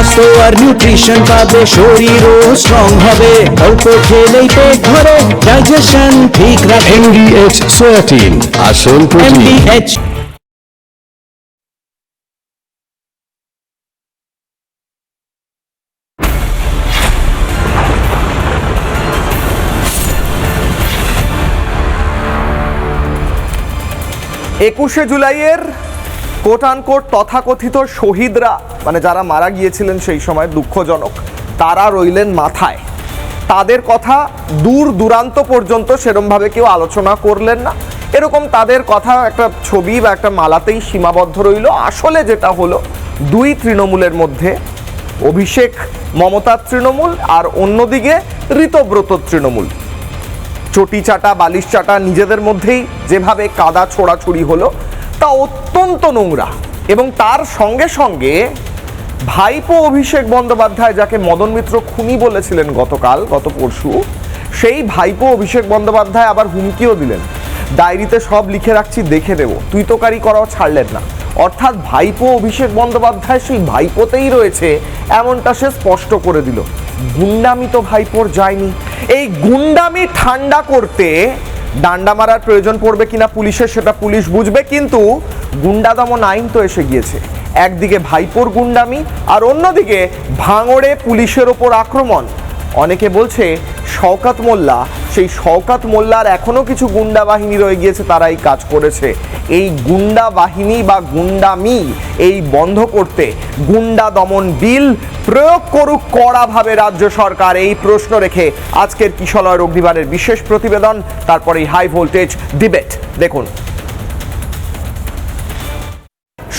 স্বাস্থ্য আর নিউট্রিশন পাবে, শরীরও স্ট্রং হবে, অল্প খেলেই পেট ভরে, ডাইজেশন ঠিক রাখে। MDH সোয়াটিন, আসল প্রোটিন। MDH একুশে জুলাইয়ের কোট আনকোট তথাকথিত শহীদরা, মানে যারা মারা গিয়েছিলেন সেই সময়, দুঃখজনক, তারা রইলেন মাথায়। তাদের কথা দূর দূরান্ত পর্যন্ত সেরমভাবে কেউ আলোচনা করলেন না। এরকম তাদের কথা একটা ছবি বা একটা মালাতেই সীমাবদ্ধ রইল। আসলে যেটা হলো, দুই তৃণমূলের মধ্যে অভিষেক মমতার তৃণমূল আর অন্যদিকে ঋতব্রত তৃণমূল, চটি চাটা বালিশ চাটা নিজেদের মধ্যেই যেভাবে কাদা ছোড়াছুড়ি হলো, তা অত্যন্ত নোংরা। এবং তার সঙ্গে সঙ্গে ভাইপো অভিষেক বন্দ্যোপাধ্যায়, যাকে মদন মিত্র খুনি বলেছিলেন গত পরশু, সেই ভাইপো অভিষেক বন্দ্যোপাধ্যায় আবার হুমকিও দিলেন, ডায়েরিতে সব লিখে রাখছি, দেখে দেবো, তুই তো কারি করাও ছাড়লেন না। অর্থাৎ ভাইপো অভিষেক বন্দ্যোপাধ্যায় সেই ভাইপোতেই রয়েছে, এমনটা সে স্পষ্ট করে দিল। গুন্ডামি তো ভাইপোর যায়নি। এই গুন্ডামি ঠান্ডা করতে ডান্ডা মারার প্রয়োজন পড়বে কিনা পুলিশের, সেটা পুলিশ বুঝবে, কিন্তু গুন্ডা দমন আইন তো এসে গিয়েছে। একদিকে ভাইপোর গুন্ডামি আর অন্যদিকে ভাঙড়ে পুলিশের ওপর আক্রমণ। অনেকে বলছে শওকত মোল্লা, সেই শওকত মোল্লার এখনো কিছু গুন্ডা বাহিনী রয়ে গিয়েছে, তারা এই কাজ করেছে। এই গুন্ডা বাহিনী বা গুন্ডামি এই বন্ধ করতে গুন্ডা দমন বিল প্রয়োগ করুক কড়াভাবে রাজ্য সরকার, এই প্রশ্ন রেখে আজকের কিশলয়ের অগ্নিবাণের বিশেষ প্রতিবেদন, তারপরে হাই ভোল্টেজ ডিবেট। দেখুন,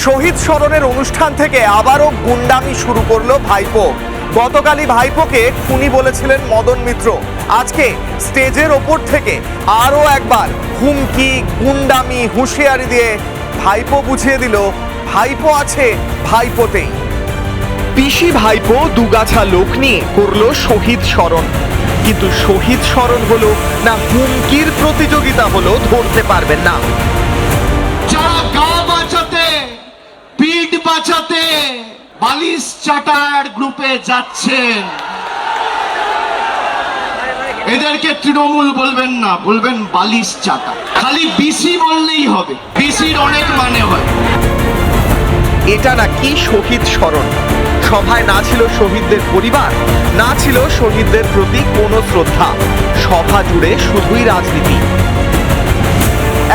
শহীদ স্মরণের অনুষ্ঠান থেকে আবারও গুন্ডামি শুরু করলো ভাইপো। গতকালই ভাইপোকে খুনি বলেছিলেন মদন মিত্র, আজকে স্টেজের ওপর থেকে আরও একবার হুমকি, গুন্ডামি, হুঁশিয়ারি দিয়ে ভাইপো বুঝিয়ে দিল ভাইপো আছে ভাইপোতেই। পিসি ভাইপো দুগাছা লোক নিয়ে করলো শহীদ স্মরণ, কিন্তু শহীদ স্মরণ হলো না হুমকির প্রতিযোগিতা হলো ধরতে পারবেন না। যারা গা বাঁচাতে, পিঠ বাঁচাতে বালিশ চাটার গ্রুপে যাচ্ছেন, এদেরকে তৃণমূল বলবেন না, বলবেন বালিশ চাটা। খালি বিসি বললেই হবে, বিসির অনেক মানে হয়। এটা নাকি শহীদ স্মরণ। সভায় না ছিল শহীদদের পরিবার, না ছিল শহীদদের প্রতি কোনো শ্রদ্ধা। সভা জুড়ে শুধুই রাজনীতি।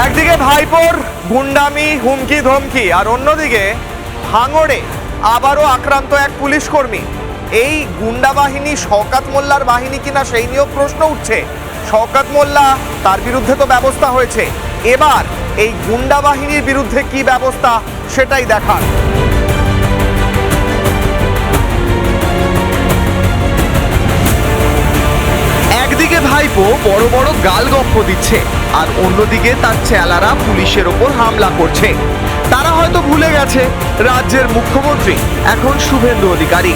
একদিকে ভাইপোর গুন্ডামি, হুমকি ধমকি, আর অন্যদিকে ভাঙড়ে আবারও আক্রান্ত এক পুলিশ কর্মী। এই গুন্ডা বাহিনী শওকত মোল্লার বাহিনী কিনা সেই নিয়েও প্রশ্ন উঠছে। শওকত মোল্লা, তার বিরুদ্ধে তো ব্যবস্থা হয়েছে, এবার এই গুন্ডা বাহিনীর বিরুদ্ধে কি ব্যবস্থা সেটাই দেখার। একদিকে ভাইপো বড় বড় গালগপ্প দিচ্ছে, আর অন্যদিকে তার চেলারা পুলিশের ওপর হামলা করছে। তারা হয়তো ভুলে গেছে রাজ্যের মুখ্যমন্ত্রী এখন শুভেন্দু অধিকারী।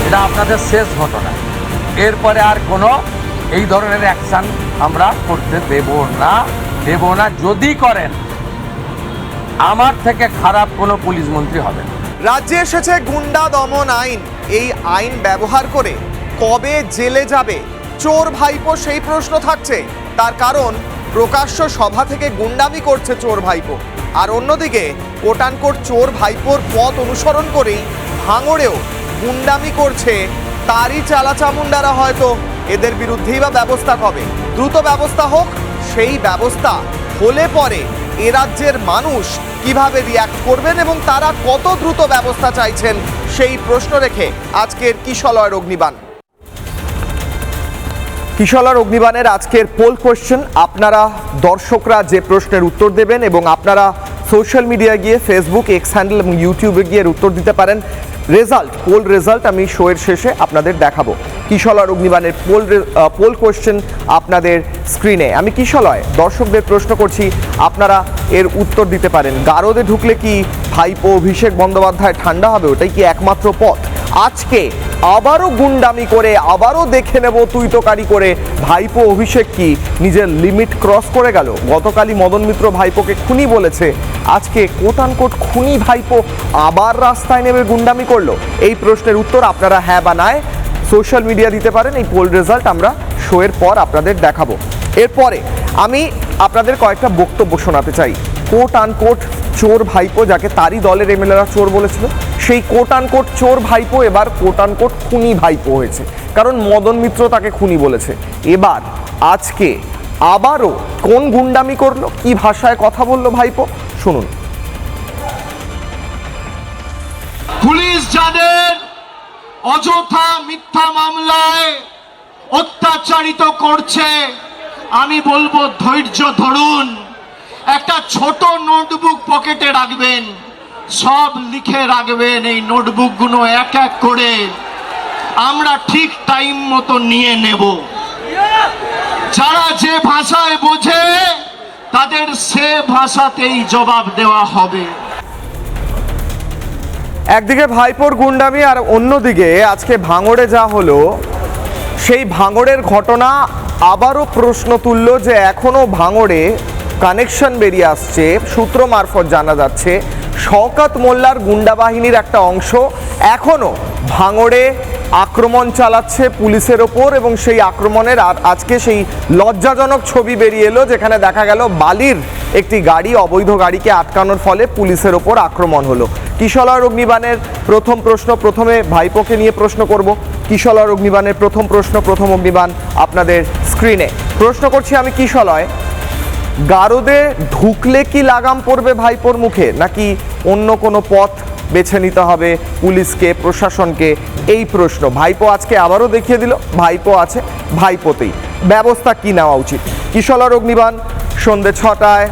এটা আপনাদের শেষ ঘটনা, এরপরে আর কোনো এই ধরনের অ্যাকশন আমরা করতে দেব না। যদি করেন, আমার থেকে খারাপ কোনো পুলিশ মন্ত্রী হবে না। রাজ্যে এসেছে গুন্ডা দমন আইন। এই আইন ব্যবহার করে কবে জেলে যাবে চোর ভাইপো, সেই প্রশ্ন থাকছে। তার কারণ, প্রকাশ্য সভা থেকে গুন্ডামি করছে চোর ভাইপো, আর অন্যদিকে কোটানকোট চোর ভাইপোর পথ অনুসরণ করেই ভাঙড়েও গুন্ডামি করছে তারই চালাচামুন্ডারা। হয়তো এদের বিরুদ্ধেই বা ব্যবস্থা কবে? দ্রুত ব্যবস্থা হোক। সেই ব্যবস্থা হলে পরে এ রাজ্যের মানুষ কিভাবে রিয়্যাক্ট করবেন এবং তারা কত দ্রুত ব্যবস্থা চাইছেন, সেই প্রশ্ন রেখে আজকের কিশলয়ের অগ্নিবাণ। কিশলয়ের অগ্নিবাণের আজকের পোল কোয়েশ্চেন, আপনারা দর্শকরা যে প্রশ্নের উত্তর দেবেন এবং আপনারা সোশ্যাল মিডিয়া গিয়ে ফেসবুক, এক্স হ্যান্ডেল এবং ইউটিউবে গিয়ে উত্তর দিতে পারেন। পোল রেজাল্ট আমি শোয়ের শেষে আপনাদের দেখাবো। কিশলয়ের অগ্নিবাণের পোল কোয়েশ্চেন আপনাদের স্ক্রিনে। আমি কিশলয় দর্শকদের প্রশ্ন করছি, আপনারা এর উত্তর দিতে পারেন। গারদে ঢুকলে কি ভাইপো অভিষেক বন্দ্যোপাধ্যায় ঠান্ডা হবে? ওটাই কি একমাত্র পথ? আজকে আবারও গুন্ডামি করে আবারও দেখে নেব তুই তোকারি করে ভাইপো অভিষেক কি নিজের লিমিট ক্রস করে গেল? গতকালই মদন মিত্র ভাইপোকে খুনি বলেছে, আজকে কোট আনকোট খুনি ভাইপো আবার রাস্তায় নেমে গুন্ডামি করলো? এই প্রশ্নের উত্তর আপনারা হ্যাঁ বা নায় সোশ্যাল মিডিয়া দিতে পারেন। এই পোল রেজাল্ট আমরা শোয়ের পর আপনাদের দেখাবো। এরপরে আমি আপনাদের কয়েকটা বক্তব্য শোনাতে চাই। কোট আনকোট চোর ভাইপো, যাকে তারই দলের এমএলএরা চোর বলেছিল, সেই কোট আনকোট চোর ভাইপো এবার কোট আনকোট খুনি ভাইপো হয়েছে, কারণ মদন মিত্র তাকে খুনি বলেছে। এবার আজকে আবারও কোন গুন্ডামি করলো, কি ভাষায় কথা বললো ভাইপো, শুনুন। পুলিশ যাদের অযথা মিথ্যা মামলায় অত্যাচারিত করছে, আমি বলবো ধৈর্য ধরুন। একটা ছোট নোটবুক পকেটে রাখবেন, সব লিখে রাখবেন। এই নোটবুকগুলো এক এক করে আমরা ঠিক টাইম মতো নিয়ে নেব। যারা যে ভাষায় বোঝে তাদের সে ভাষাতেই জবাব দেওয়া হবে। একদিকে ভাইপোর গুন্ডামি আর অন্যদিকে আজকে ভাঙড়ে যা হলো, সেই ভাঙড়ের ঘটনা আবারও প্রশ্ন তুলল যে এখনো ভাঙড়ে কানেকশন বেরিয়ে আসছে, সূত্র মারফত জানা যাচ্ছে শওকত মোল্লার গুন্ডা বাহিনীর একটা অংশ এখনো ভাঙড়ে আক্রমণ চালাচ্ছে পুলিশের ওপর, এবং সেই আক্রমণের আজকে সেই লজ্জাজনক ছবি বেরিয়ে এলো, যেখানে দেখা গেল বালির একটি গাড়ি, অবৈধ গাড়িকে আটকানোর ফলে পুলিশের ওপর আক্রমণ হলো। কিশলয় অগ্নিবাণের প্রথম প্রশ্ন, প্রথমে ভাইপোকে নিয়ে প্রশ্ন করব। কিশলয় অগ্নিবাণের প্রথম প্রশ্ন, প্রথম অগ্নিবাণ আপনাদের স্ক্রিনে। প্রশ্ন করছি আমি কিশলয়, গারদে ঢুকলে কি লাগাম পড়বে ভাইপোর মুখে, নাকি অন্য কোনো পথ বেছে নিতে হবে পুলিশকে, প্রশাসনকে? এই প্রশ্ন ভাইপো আজকে আবারও দেখিয়ে দিল ভাইপো আছে, ভাইপোতেই ব্যবস্থা কি নেওয়া উচিত? কিশলয় অগ্নিবাণ সন্ধ্যে 6টায়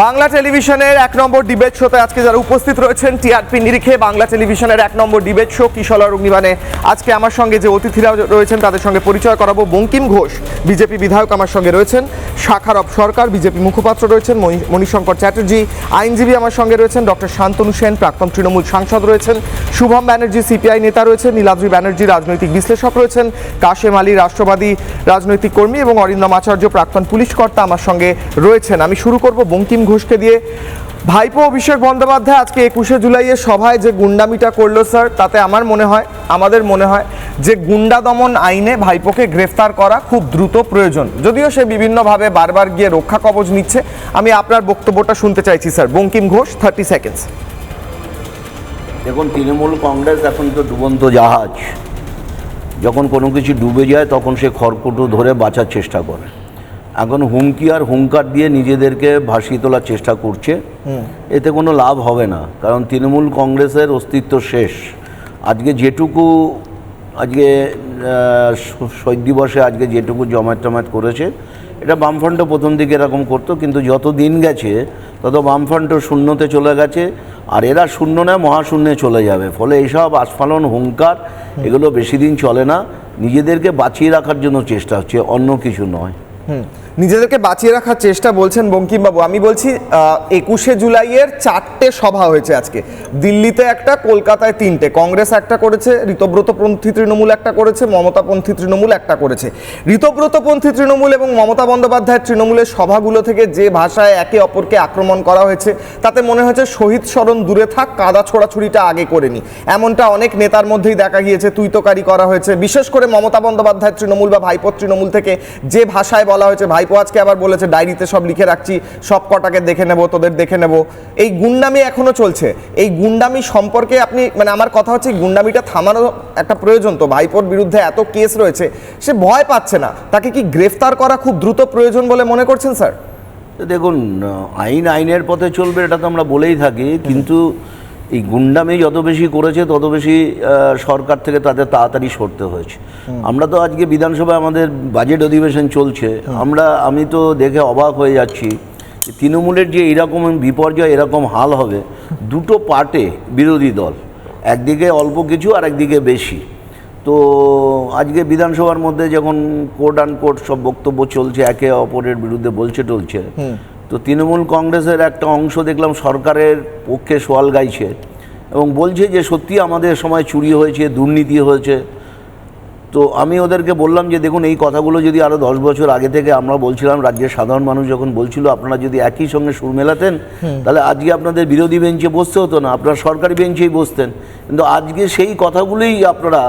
বাংলা টেলিভিশনের 1 নম্বর ডিবেট শোতে আজকে যারা উপস্থিত রয়েছেন, টিআরপি নিরিখে বাংলা টেলিভিশনের 1 নম্বর ডিবেট শো কিশলয় অগ্নিবাণে আজকে আমার সঙ্গে যে অতিথিরা রয়েছেন তাদের সঙ্গে পরিচয় করাবো। বঙ্কিম ঘোষ বিজেপি বিধায়ক আমার সঙ্গে রয়েছেন, শাখারব সরকার বিজেপি মুখপাত্র রয়েছেন, মণিশঙ্কর চ্যাটার্জি আইনজীবী আমার সঙ্গে রয়েছেন, ডক্টর শান্তনু সেন প্রাক্তন তৃণমূল সাংসদ রয়েছেন, শুভম ব্যানার্জি সিপিআই নেতা রয়েছেন, নীলাদ্রি ব্যানার্জি রাজনৈতিক বিশ্লেষক রয়েছেন, কাশেম আলী রাষ্ট্রবাদী রাজনৈতিক কর্মী এবং অরিন্দম আচার্য প্রাক্তন পুলিশ কর্তা আমার সঙ্গে রয়েছেন। আমি শুরু করব বঙ্কিম ঘোষকে দিয়ে। ভাইপো অভিষেক বন্দ্যোপাধ্যায় আজকে 21শে জুলাইয়ের সভায় যে গুন্ডামিটা করলো স্যার, তাতে আমাদের মনে হয় যে গুন্ডা দমন আইনে ভাইপোকে গ্রেফতার করা খুব দ্রুত প্রয়োজন, যদিও সে বিভিন্নভাবে বারবার গিয়ে রক্ষা কবচ নিচ্ছে। আমি আপনার বক্তব্যটা শুনতে চাইছি স্যার। বঙ্কিম ঘোষ, 30 সেকেন্ডস। দেখুন, তৃণমূল কংগ্রেস এখন তো ডুবন্ত জাহাজ, যখন কোনো কিছু ডুবে যায় তখন সে খড়কুটো ধরে বাঁচার চেষ্টা করে। এখন হুমকি আর হুঙ্কার দিয়ে নিজেদেরকে ভাসিয়ে তোলার চেষ্টা করছে, এতে কোনো লাভ হবে না, কারণ তৃণমূল কংগ্রেসের অস্তিত্ব শেষ। আজকে যেটুকু শহীদ দিবসে আজকে যেটুকু জমায়েত করেছে, এটা বামফ্রন্টও প্রথম দিকে এরকম করতো, কিন্তু যত দিন গেছে তত বামফ্রন্টও শূন্যতে চলে গেছে, আর এরা শূন্য নয় মহাশূন্যে চলে যাবে। ফলে এইসব আস্ফালন হুঙ্কার এগুলো বেশি দিন চলে না, নিজেদেরকে বাঁচিয়ে রাখার জন্য চেষ্টা হচ্ছে, অন্য কিছু নয়। নিজেদেরকে বাঁচিয়ে রাখার চেষ্টা বলছেন বঙ্কিমবাবু। আমি বলছি 21শে জুলাইয়ের 4টে সভা হয়েছে আজকে, দিল্লিতে একটা, কলকাতায় 3টে। কংগ্রেস একটা করেছে, ঋতব্রতপন্থী তৃণমূল একটা করেছে, মমতাপন্থী তৃণমূল একটা করেছে। ঋতব্রতপন্থী তৃণমূল এবং মমতা বন্দ্যোপাধ্যায়ের তৃণমূলের সভাগুলো থেকে যে ভাষায় একে অপরকে আক্রমণ করা হয়েছে, তাতে মনে হচ্ছে শহীদ স্মরণ দূরে থাক, কাদা ছোড়াছুড়িটা আগে করে নি, এমনটা অনেক নেতার মধ্যেই দেখা গিয়েছে। তুইতোকারি করা হয়েছে, বিশেষ করে মমতা বন্দ্যোপাধ্যায়ের তৃণমূল বা ভাইপোর তৃণমূল থেকে যে ভাষায় বলা হয়েছে। ভাইপো আজকে আবার বলেছে ডায়েরিতে সব লিখে রাখছি, সব কটাকে দেখে নেব, তোদের দেখে নেব। এই গুন্ডামি এখনো চলছে। এই গুন্ডামি সম্পর্কে আপনি, মানে আমার কথা হচ্ছে গুন্ডামিটা থামানো একটা প্রয়োজন। তো ভাইপোর বিরুদ্ধে এত কেস রয়েছে, সে ভয় পাচ্ছে না, তাকে কি গ্রেফতার করা খুব দ্রুত প্রয়োজন বলে মনে করছেন স্যার? দেখুন, আইনের পথে চলবে এটা তো আমরা বলেই থাকি, কিন্তু এই গুন্ডামি যত বেশি করেছে তত বেশি সরকার থেকে তাদের তাড়াতাড়ি সরতে হয়েছে। আমরা তো আজকে বিধানসভায় আমাদের বাজেট অধিবেশন চলছে, আমি তো দেখে অবাক হয়ে যাচ্ছি তৃণমূলের যে এরকম বিপর্যয়, এরকম হাল হবে দুটো পার্টে বিরোধী দল, একদিকে অল্প কিছু আর একদিকে বেশি। তো আজকে বিধানসভার মধ্যে যখন কোট আনকোট সব বক্তব্য চলছে, একে অপরের বিরুদ্ধে বলছে টলছে, তো তৃণমূল কংগ্রেসের একটা অংশ দেখলাম সরকারের পক্ষে সোয়াল গাইছে এবং বলছে যে সত্যি আমাদের সময় চুরি হয়েছে, দুর্নীতি হয়েছে। তো আমি ওদেরকে বললাম যে দেখুন, এই কথাগুলো যদি আরও 10 বছর আগে থেকে আমরা বলছিলাম, রাজ্যের সাধারণ মানুষ যখন বলছিল, আপনারা যদি একই সঙ্গে সুর মেলাতেন, তাহলে আজকে আপনাদের বিরোধী বেঞ্চে বসতে হতো না, আপনারা সরকারি বেঞ্চেই বসতেন। কিন্তু আজকে সেই কথাগুলোই আপনারা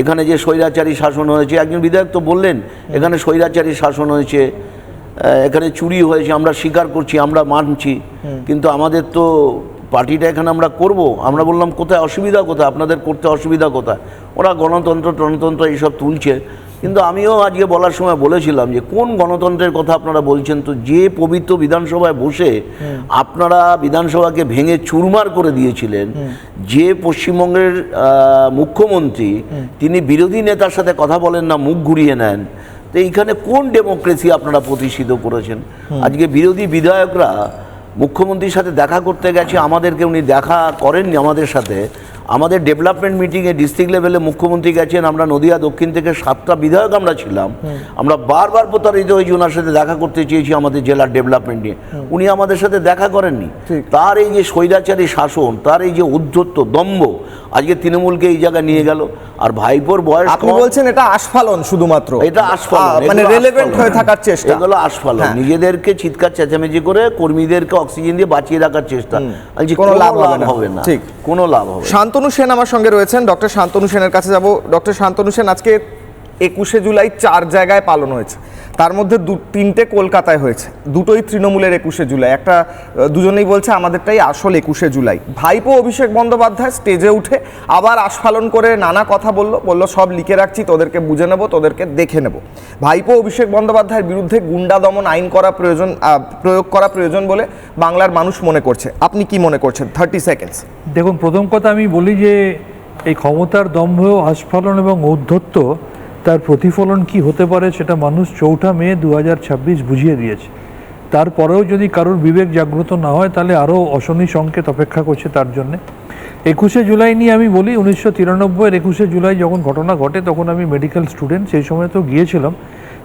এখানে, যে স্বৈরাচারী শাসন হয়েছে, একজন বিধায়ক তো বললেন এখানে স্বৈরাচারী শাসন হয়েছে, এখানে চুরি হয়েছে, আমরা স্বীকার করছি, আমরা মানছি, কিন্তু আমাদের তো পার্টিটা এখানে আমরা করব। আমরা বললাম কোথায় অসুবিধা, কোথায় আপনাদের করতে অসুবিধা কোথায়? ওরা গণতন্ত্র এইসব তুলছে। কিন্তু আমিও আজকে বলার সময় বলেছিলাম যে কোন গণতন্ত্রের কথা আপনারা বলছেন? তো যে পবিত্র বিধানসভায় বসে আপনারা বিধানসভাকে ভেঙে চুরমার করে দিয়েছিলেন, যে পশ্চিমবঙ্গের মুখ্যমন্ত্রী তিনি বিরোধী নেতার সাথে কথা বলেন না, মুখ ঘুরিয়ে নেন, তো এইখানে কোন ডেমোক্রেসি আপনারা প্রতিষ্ঠিত করেছেন? আজকে বিরোধী বিধায়করা মুখ্যমন্ত্রীর সাথে দেখা করতে গেছে, আমাদেরকে উনি দেখা করেননি আমাদের সাথে। আমাদের ডেভেলপমেন্ট মিটিংয়ে ডিস্ট্রিক্ট লেভেলে মুখ্যমন্ত্রী গেছেন, আমরা নদিয়া দক্ষিণ থেকে 7টা বিধায়ক আমরা ছিলাম, আমরা বারবার প্রতারিত হয়েছি, ওনার সাথে দেখা করতে চেয়েছি আমাদের জেলার ডেভেলপমেন্ট নিয়ে, উনি আমাদের সাথে দেখা করেননি। তার এই যে স্বৈরাচারী শাসন, তার এই যে উদ্ধত্ত দম্ভ, আজকে তৃণমূলকে এই জায়গায় নিয়ে গেল। আর ভাইপোর বয়স, আপনি বলছেন এটা আস্ফালন, শুধুমাত্র এটা আস্ফালন, মানে রেলেভেন্ট হয়ে থাকার চেষ্টা, এগুলো আস্ফালন, নিজেদেরকে চিৎকার চেঁচামেচি করে কর্মীদেরকে অক্সিজেন দিয়ে বাঁচিয়ে রাখার চেষ্টা, কোনো লাভ হবে না, ঠিক কোনো লাভ হবে না। শান্তনু সেন আমার সঙ্গে রয়েছেন, ডক্টর শান্তনু সেনের কাছে যাব। ডক্টর শান্তনু সেন, আজকে 21শে জুলাই 4 জায়গায় পালন হয়েছে, তার মধ্যে 3টে কলকাতায় হয়েছে, দুটোই তৃণমূলের 21শে জুলাই। একটা দুজনেই বলছে আমাদেরটাই আসল 21শে জুলাই। ভাইপো অভিষেক বন্দ্যোপাধ্যায় স্টেজে উঠে আবার আস্ফালন করে নানা কথা বলল সব লিখে রাখছি, তোদেরকে বুঝে নেব, তোদেরকে দেখে নেব। ভাইপো অভিষেক বন্দ্যোপাধ্যায়ের বিরুদ্ধে গুন্ডা দমন আইন প্রয়োগ করা প্রয়োজন বলে বাংলার মানুষ মনে করছে। আপনি কি মনে করছেন? 30 সেকেন্ডস। দেখুন, প্রথম কথা আমি বলি যে এই ক্ষমতার দম্ভ, আস্ফালন এবং ঔদ্ধত্য, তার প্রতিফলন কি হতে পারে সেটা মানুষ 4 মে 2026 বুঝিয়ে দিয়েছে। তারপরেও যদি কারোর বিবেক জাগ্রত না হয়, তাহলে আরও অশনি সংকেত অপেক্ষা করছে তার জন্যে। 21শে জুলাই নিয়ে আমি বলি, 1993-এর 21শে জুলাই যখন ঘটনা ঘটে, তখন আমি মেডিকেল স্টুডেন্ট, সেই সময় তো গিয়েছিলাম।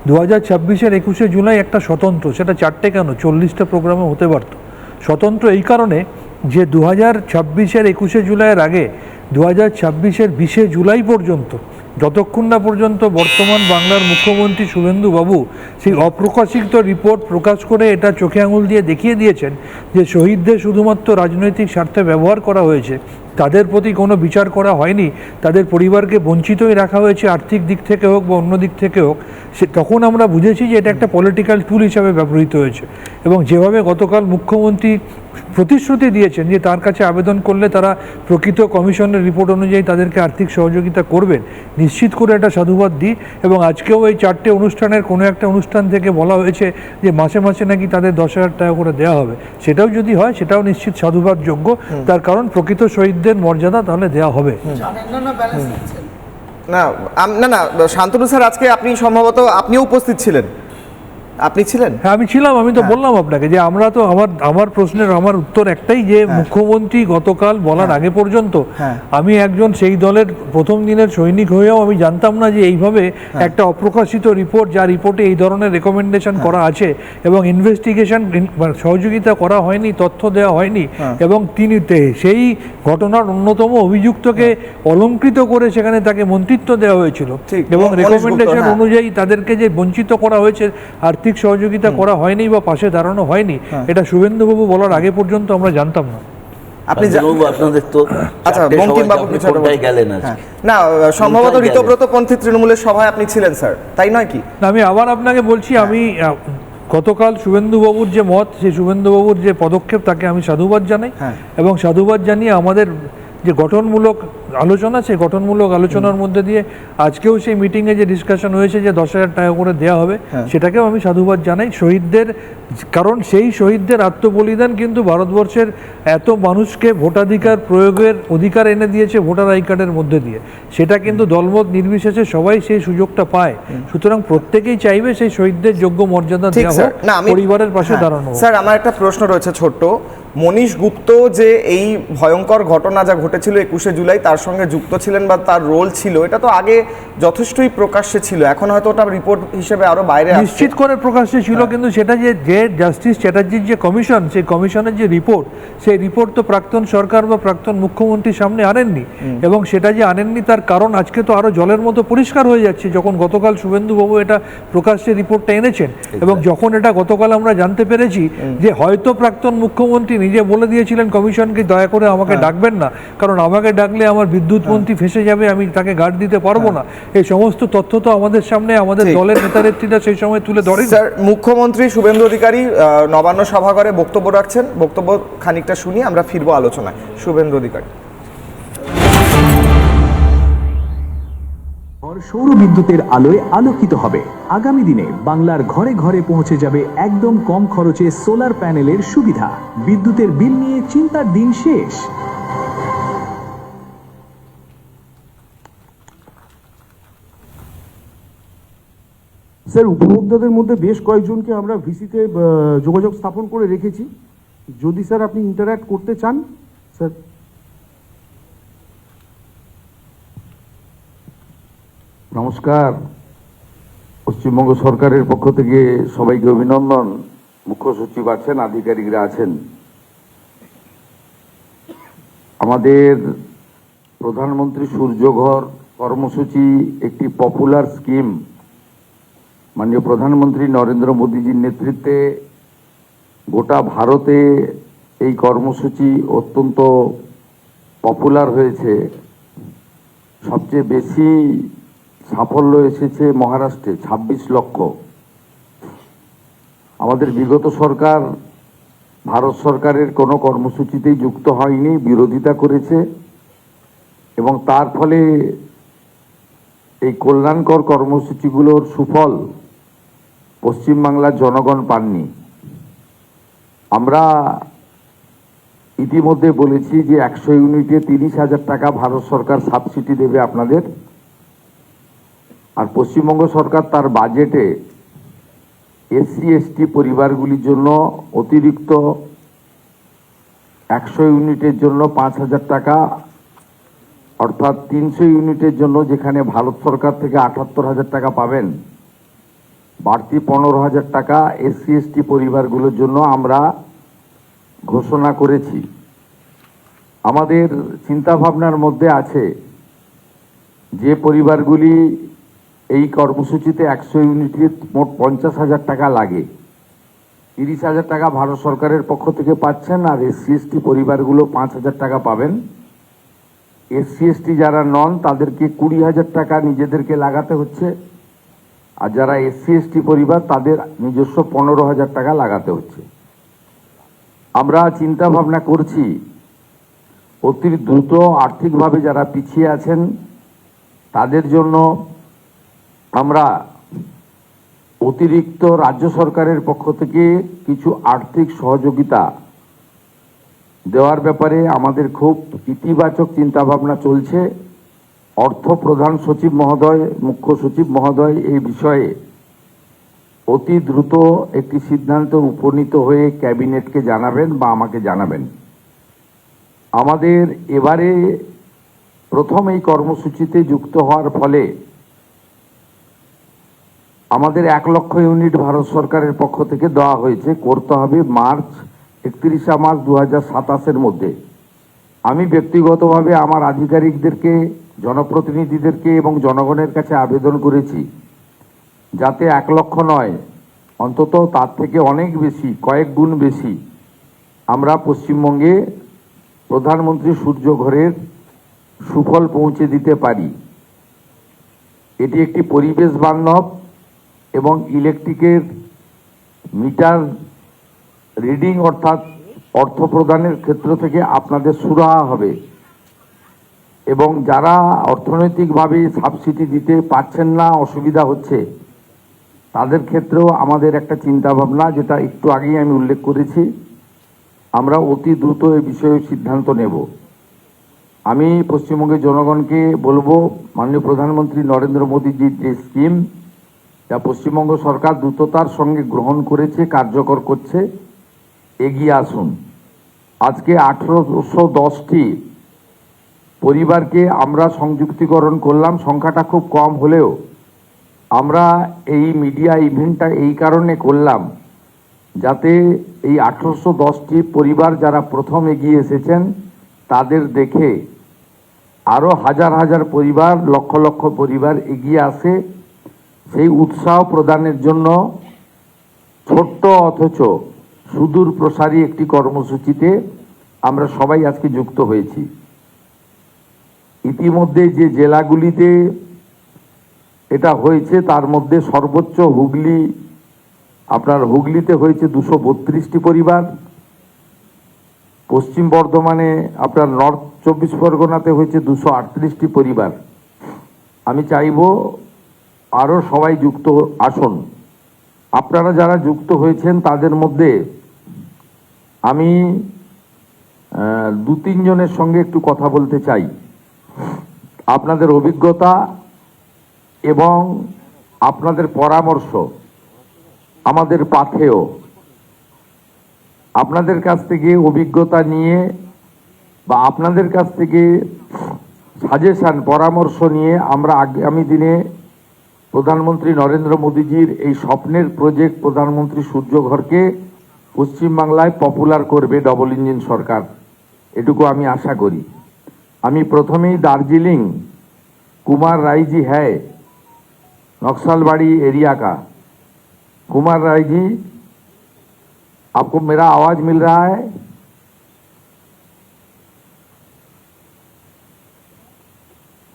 2026-এর 21শে জুলাই একটা স্বতন্ত্র, সেটা 4টে কেন 40টা প্রোগ্রামে হতে পারত। স্বতন্ত্র এই কারণে যে 2026-এর 21শে জুলাইয়ের আগে 2026-এর 20শে জুলাই পর্যন্ত, যতক্ষণ না পর্যন্ত বর্তমান বাংলার মুখ্যমন্ত্রী শুভেন্দু বাবু সেই অপ্রকাশিত রিপোর্ট প্রকাশ করে এটা চোখে আঙুল দিয়ে দেখিয়ে দিয়েছেন যে শহীদদের শুধুমাত্র রাজনৈতিক স্বার্থে ব্যবহার করা হয়েছে, তাদের প্রতি কোনো বিচার করা হয়নি, তাদের পরিবারকে বঞ্চিতই রাখা হয়েছে, আর্থিক দিক থেকে হোক বা অন্য দিক থেকে হোক, তখন আমরা বুঝেছি যে এটা একটা পলিটিক্যাল টুল হিসাবে ব্যবহৃত হয়েছে। এবং যেভাবে গতকাল মুখ্যমন্ত্রী প্রতিশ্রুতি দিয়েছেন যে তার কাছে আবেদন করলে তারা প্রকৃত কমিশনের রিপোর্ট অনুযায়ী তাদেরকে আর্থিক সহযোগিতা করবেন, নিশ্চিত করে একটা সাধুবাদ দিই। এবং আজকেও এই 4টে অনুষ্ঠানের কোনো একটা অনুষ্ঠান থেকে বলা হয়েছে যে মাসে মাসে নাকি তাদের 10,000 টাকা করে দেওয়া হবে, সেটাও যদি হয় সেটাও নিশ্চিত সাধুবাদযোগ্য, তার কারণ প্রকৃত শহীদদের মর্যাদা তাহলে দেওয়া হবে। না না না, শান্তনু স্যার, আজকে আপনি সম্ভবত আপনিও উপস্থিত ছিলেন, আপনি ছিলেন? হ্যাঁ, আমি ছিলাম। আমি তো বললাম আপনাকে যে আমরা তো আমার প্রশ্নের আমার উত্তর একটাই, যে মুখ্যমন্ত্রী গতকাল বলার আগে পর্যন্ত আমি একজন সেই দলের প্রথম দিনের সৈনিক হয়েও আমি জানতাম না যে এইভাবে একটা অপ্রকাশিত রিপোর্ট, যা রিপোর্টে এই ধরনের রেকমেন্ডেশন করা আছে এবং ইনভেস্টিগেশন সহযোগিতা করা হয়নি, তথ্য দেওয়া হয়নি, এবং তিনি সেই ঘটনার অন্যতম অভিযুক্তকে অলঙ্কৃত করে সেখানে তাকে মন্ত্রিত্ব দেওয়া হয়েছিল এবং রেকমেন্ডেশন অনুযায়ী তাদেরকে যে বঞ্চিত করা হয়েছে, আর্থিক সহযোগিতা করা হয়নি বা পাশে দাঁড়ানো হয়নি, এটা শুভেন্দুবাবু বলার আগে পর্যন্ত আমরা জানতাম না। আপনি আপনাদের তো আচ্ছা, বঙ্কিমবাবু গেলেন না, সম্ভবত ঋতব্রতপন্থী তৃণমূলের সভায় আপনি ছিলেন স্যার, তাই নয় কি? আমি আবার আপনাকে বলছি, আমি গতকাল শুভেন্দুবাবুর যে মত, সেই শুভেন্দুবাবুর যে পদক্ষেপ, তাকে আমি সাধুবাদ জানাই। এবং সাধুবাদ জানিয়ে আমাদের যে গঠনমূলক আলোচনা, সেই গঠনমূলক আলোচনার মধ্যে দিয়ে আজকেও সেই মিটিংয়ে যে ডিসকাশন হয়েছে যে 10,000 টাকা করে দেওয়া হবে, সেটাকেও আমি সাধুবাদ জানাই শহীদদের। কারণ সেই শহীদদের আত্মবলিদান কিন্তু ভারতবর্ষের এত মানুষকে ভোটাধিকার প্রয়োগের অধিকার এনে দিয়েছে ভোটার আই কার্ডের মধ্যে দিয়ে। সেটা কিন্তু দলমত নির্বিশেষে সবাই সেই সুযোগটা পায়। সুতরাং প্রত্যেকেই চাইবে সেই শহীদদের যোগ্য মর্যাদা দেওয়া হোক, পরিবারের পাশে দাঁড়ানো। স্যার, আমার একটা প্রশ্ন রয়েছে ছোট্ট। মনীশ গুপ্ত যে এই ভয়ঙ্কর ঘটনা যা ঘটেছিল 21শে জুলাই, তার সঙ্গে যুক্ত ছিলেন বা তার রোল ছিল, এটা তো আগে যথেষ্টই প্রকাশ্যে ছিল, এখন হয়তো ওটা রিপোর্ট হিসেবে আরো বাইরে আসছে। নিশ্চিত করে প্রকাশ্যে ছিল, কিন্তু সেটা যে জাস্টিস চ্যাটার্জির যে কমিশন, সেই কমিশনের যে রিপোর্ট, সেই রিপোর্ট তো প্রাক্তন সরকার বা প্রাক্তন মুখ্যমন্ত্রীর সামনে আনেননি। এবং সেটা যে আনেননি তার কারণ আজকে তো আরো জলের মতো পরিষ্কার হয়ে যাচ্ছে, যখন গতকাল শুভেন্দুবাবু এটা প্রকাশ্যে রিপোর্টটা এনেছেন। এবং যখন এটা গতকাল আমরা জানতে পেরেছি যে হয়তো প্রাক্তন মুখ্যমন্ত্রী নিজে বলে দিয়েছিলেন কমিশনকে, দয়া করে আমাকে ডাকবেন না, কারণ আমাকে ডাকলে আমার বিদ্যুৎ মন্ত্রী ফেসে যাবে, আমি তাকে গার্ড দিতে পারবো না। এই সমস্ত তথ্য তো আমাদের সামনে আমাদের দলের নেতানেত্রীরা সেই সময় তুলে ধরেন। স্যার, মুখ্যমন্ত্রী শুভেন্দু অধিকারী নবান্ন সভাঘরে বক্তব্য রাখছেন, বক্তব্য খানিকটা শুনি, আমরা ফিরবো আলোচনায়। শুভেন্দু অধিকারী। সৌর বিদ্যুতের আলোয় আলোকিত হবে। আগামী দিনে বাংলার ঘরে ঘরে পৌঁছে যাবে একদম কম খরচে সোলার প্যানেলের সুবিধা। বিদ্যুতের বিল নিয়ে চিন্তার দিন শেষ। স্যার, উপভোক্তাদের মধ্যে বেশ কয়েকজনকে আমরা ভিসিতে যোগাযোগ স্থাপন করে রেখেছি, যদি স্যার আপনি ইন্টারঅ্যাক্ট করতে চান। স্যার, নমস্কার। পশ্চিমবঙ্গ সরকারের পক্ষ থেকে সবাইকে অভিনন্দন। মুখ্য সচিব আছেন, আধিকারিকরা আছেন। আমাদের প্রধানমন্ত্রী সূর্যঘর কর্মসূচি একটি পপুলার স্কিম। মাননীয় প্রধানমন্ত্রী নরেন্দ্র মোদীজির নেতৃত্বে গোটা ভারতে এই কর্মসূচি অত্যন্ত পপুলার হয়েছে। সবচেয়ে বেশি সাফল্য এসেছে মহারাষ্ট্রে, 26 লক্ষ। আমাদের বিগত সরকার ভারত সরকারের কোনো কর্মসূচিতেই যুক্ত হয়নি, বিরোধিতা করেছে, এবং তার ফলে এই কল্যাণকর কর্মসূচিগুলোর সুফল পশ্চিমবাংলার জনগণ পাননি। আমরা ইতিমধ্যে বলেছি যে 100 ইউনিটে 30,000 টাকা ভারত সরকার সাবসিডি দেবে আপনাদের। আর পশ্চিমবঙ্গ সরকার তার বাজেটে এসসি এসটি পরিবারগুলির জন্য অতিরিক্ত 100 ইউনিটের জন্য 5,000 টাকা, অর্থাৎ 300 ইউনিটের জন্য যেখানে ভারত সরকার থেকে 78,000 টাকা পাবেন, বাড়তি 15,000 টাকা এসসি এসটি পরিবারগুলোর জন্য আমরা ঘোষণা করেছি। আমাদের চিন্তাভাবনার মধ্যে আছে যে পরিবারগুলি এই কর্মসূচিতে 100 ইউনিটে মোট 50,000 টাকা লাগে, 30,000 টাকা ভারত সরকারের পক্ষ থেকে পাচ্ছেন, আর এসসি এসটি পরিবারগুলো 5,000 টাকা পাবেন। এসসি এসটি যারা নন তাদেরকে 20,000 টাকা নিজেদেরকে লাগাতে হচ্ছে, আর যারা এসসি এসটি পরিবার তাদের নিজস্ব 15,000 টাকা লাগাতে হচ্ছে। আমরা চিন্তা ভাবনা করছি অতি দ্রুত আর্থিকভাবে যারা পিছিয়ে আছেন তাদের জন্য আমরা অতিরিক্ত রাজ্য সরকারের পক্ষ থেকে কিছু আর্থিক সহযোগিতা দেওয়ার ব্যাপারে আমাদের খুব ইতিবাচক চিন্তাভাবনা চলছে। অর্থ প্রধান সচিব মহোদয়, মুখ্য সচিব মহোদয় এই বিষয়ে অতি দ্রুত একটি সিদ্ধান্ত উপনীত হয়ে ক্যাবিনেটকে জানাবেন বা আমাকে জানাবেন। আমাদের এবারে প্রথম এই কর্মসূচিতে যুক্ত হওয়ার ফলে আমাদের 1 লক্ষ ইউনিট ভারত সরকারের পক্ষ থেকে দেওয়া হয়েছে, করতে হবে মার্চ 31 মার্চ 2027-এর মধ্যে। আমি ব্যক্তিগতভাবে আমার আধিকারিকদেরকে, জনপ্রতিনিধিদেরকে এবং জনগণের কাছে আবেদন করেছি যাতে 1 লক্ষ নয়, অন্তত তার থেকে অনেক বেশি, কয়েক গুণ বেশি আমরা পশ্চিমবঙ্গে প্রধানমন্ত্রী সূর্যঘরের সুফল পৌঁছে দিতে পারি। এটি একটি পরিবেশ বান্ধব এবং ইলেকট্রিকের মিটার রিডিং অর্থাৎ অর্থ প্রদানের ক্ষেত্র থেকে আপনাদের সুরাহা হবে, এবং যারা অর্থনৈতিকভাবে সাবসিডি দিতে পারছেন না, অসুবিধা হচ্ছে, তাদের ক্ষেত্রেও আমাদের একটা চিন্তাভাবনা, যেটা একটু আগেই আমি উল্লেখ করেছি, আমরা অতি দ্রুত এই বিষয়ে সিদ্ধান্ত নেব। আমি পশ্চিমবঙ্গের জনগণকে বলবো, মাননীয় প্রধানমন্ত্রী নরেন্দ্র মোদীজির যে স্কিম, যা পশ্চিমবঙ্গ সরকার দ্রুততার সঙ্গে গ্রহণ করেছে, কার্যকর করছে, এগিয়ে আসুন। আজকে 1810টি পরিবারকে আমরা সংযুক্তিকরণ করলাম। সংখ্যাটা খুব কম হলেও আমরা এই মিডিয়া ইভেন্টটা এই কারণে করলাম যাতে এই 1810টি পরিবার যারা প্রথম এগিয়ে এসেছেন তাদের দেখে আরও হাজার হাজার পরিবার, লক্ষ লক্ষ পরিবার এগিয়ে আসে। সেই উৎসাহ প্রদানের জন্য ছোট্ট অথচ সুদূর প্রসারী একটি কর্মসূচিতে আমরা সবাই আজকে যুক্ত হয়েছি। ইতিমধ্যে যে জেলাগুলিতে এটা হয়েছে তার মধ্যে সর্বোচ্চ হুগলিতে হয়েছে 232টি পরিবার, পশ্চিম বর্ধমানে আপনার নর্থ 24 পরগনাতে হয়েছে 238টি পরিবার। আমি চাইব আরও সবাই যুক্ত আসুন। আপনারা যারা যুক্ত হয়েছেন তাদের মধ্যে আমি 2-3 জনের সঙ্গে একটু কথা বলতে চাই। আপনাদের অভিজ্ঞতা এবং আপনাদের পরামর্শ আমাদের পাথেয়। আপনাদের কাছ থেকে অভিজ্ঞতা নিয়ে বা আপনাদের কাছ থেকে সাজেশন, পরামর্শ নিয়ে আমরা আগামী দিনে প্রধানমন্ত্রী নরেন্দ্র মোদীজির এই স্বপ্নের প্রজেক্ট প্রধানমন্ত্রী সূর্যঘরকে পশ্চিমবাংলায় পপুলার করবে ডবল ইঞ্জিন সরকার, এটুকু আমি আশা করি। আমি প্রথমেই দার্জিলিং कुमार राय जी है, नक्सलबाड़ी एरिया का। कुमार राय जी, आपको मेरा आवाज मिल रहा है?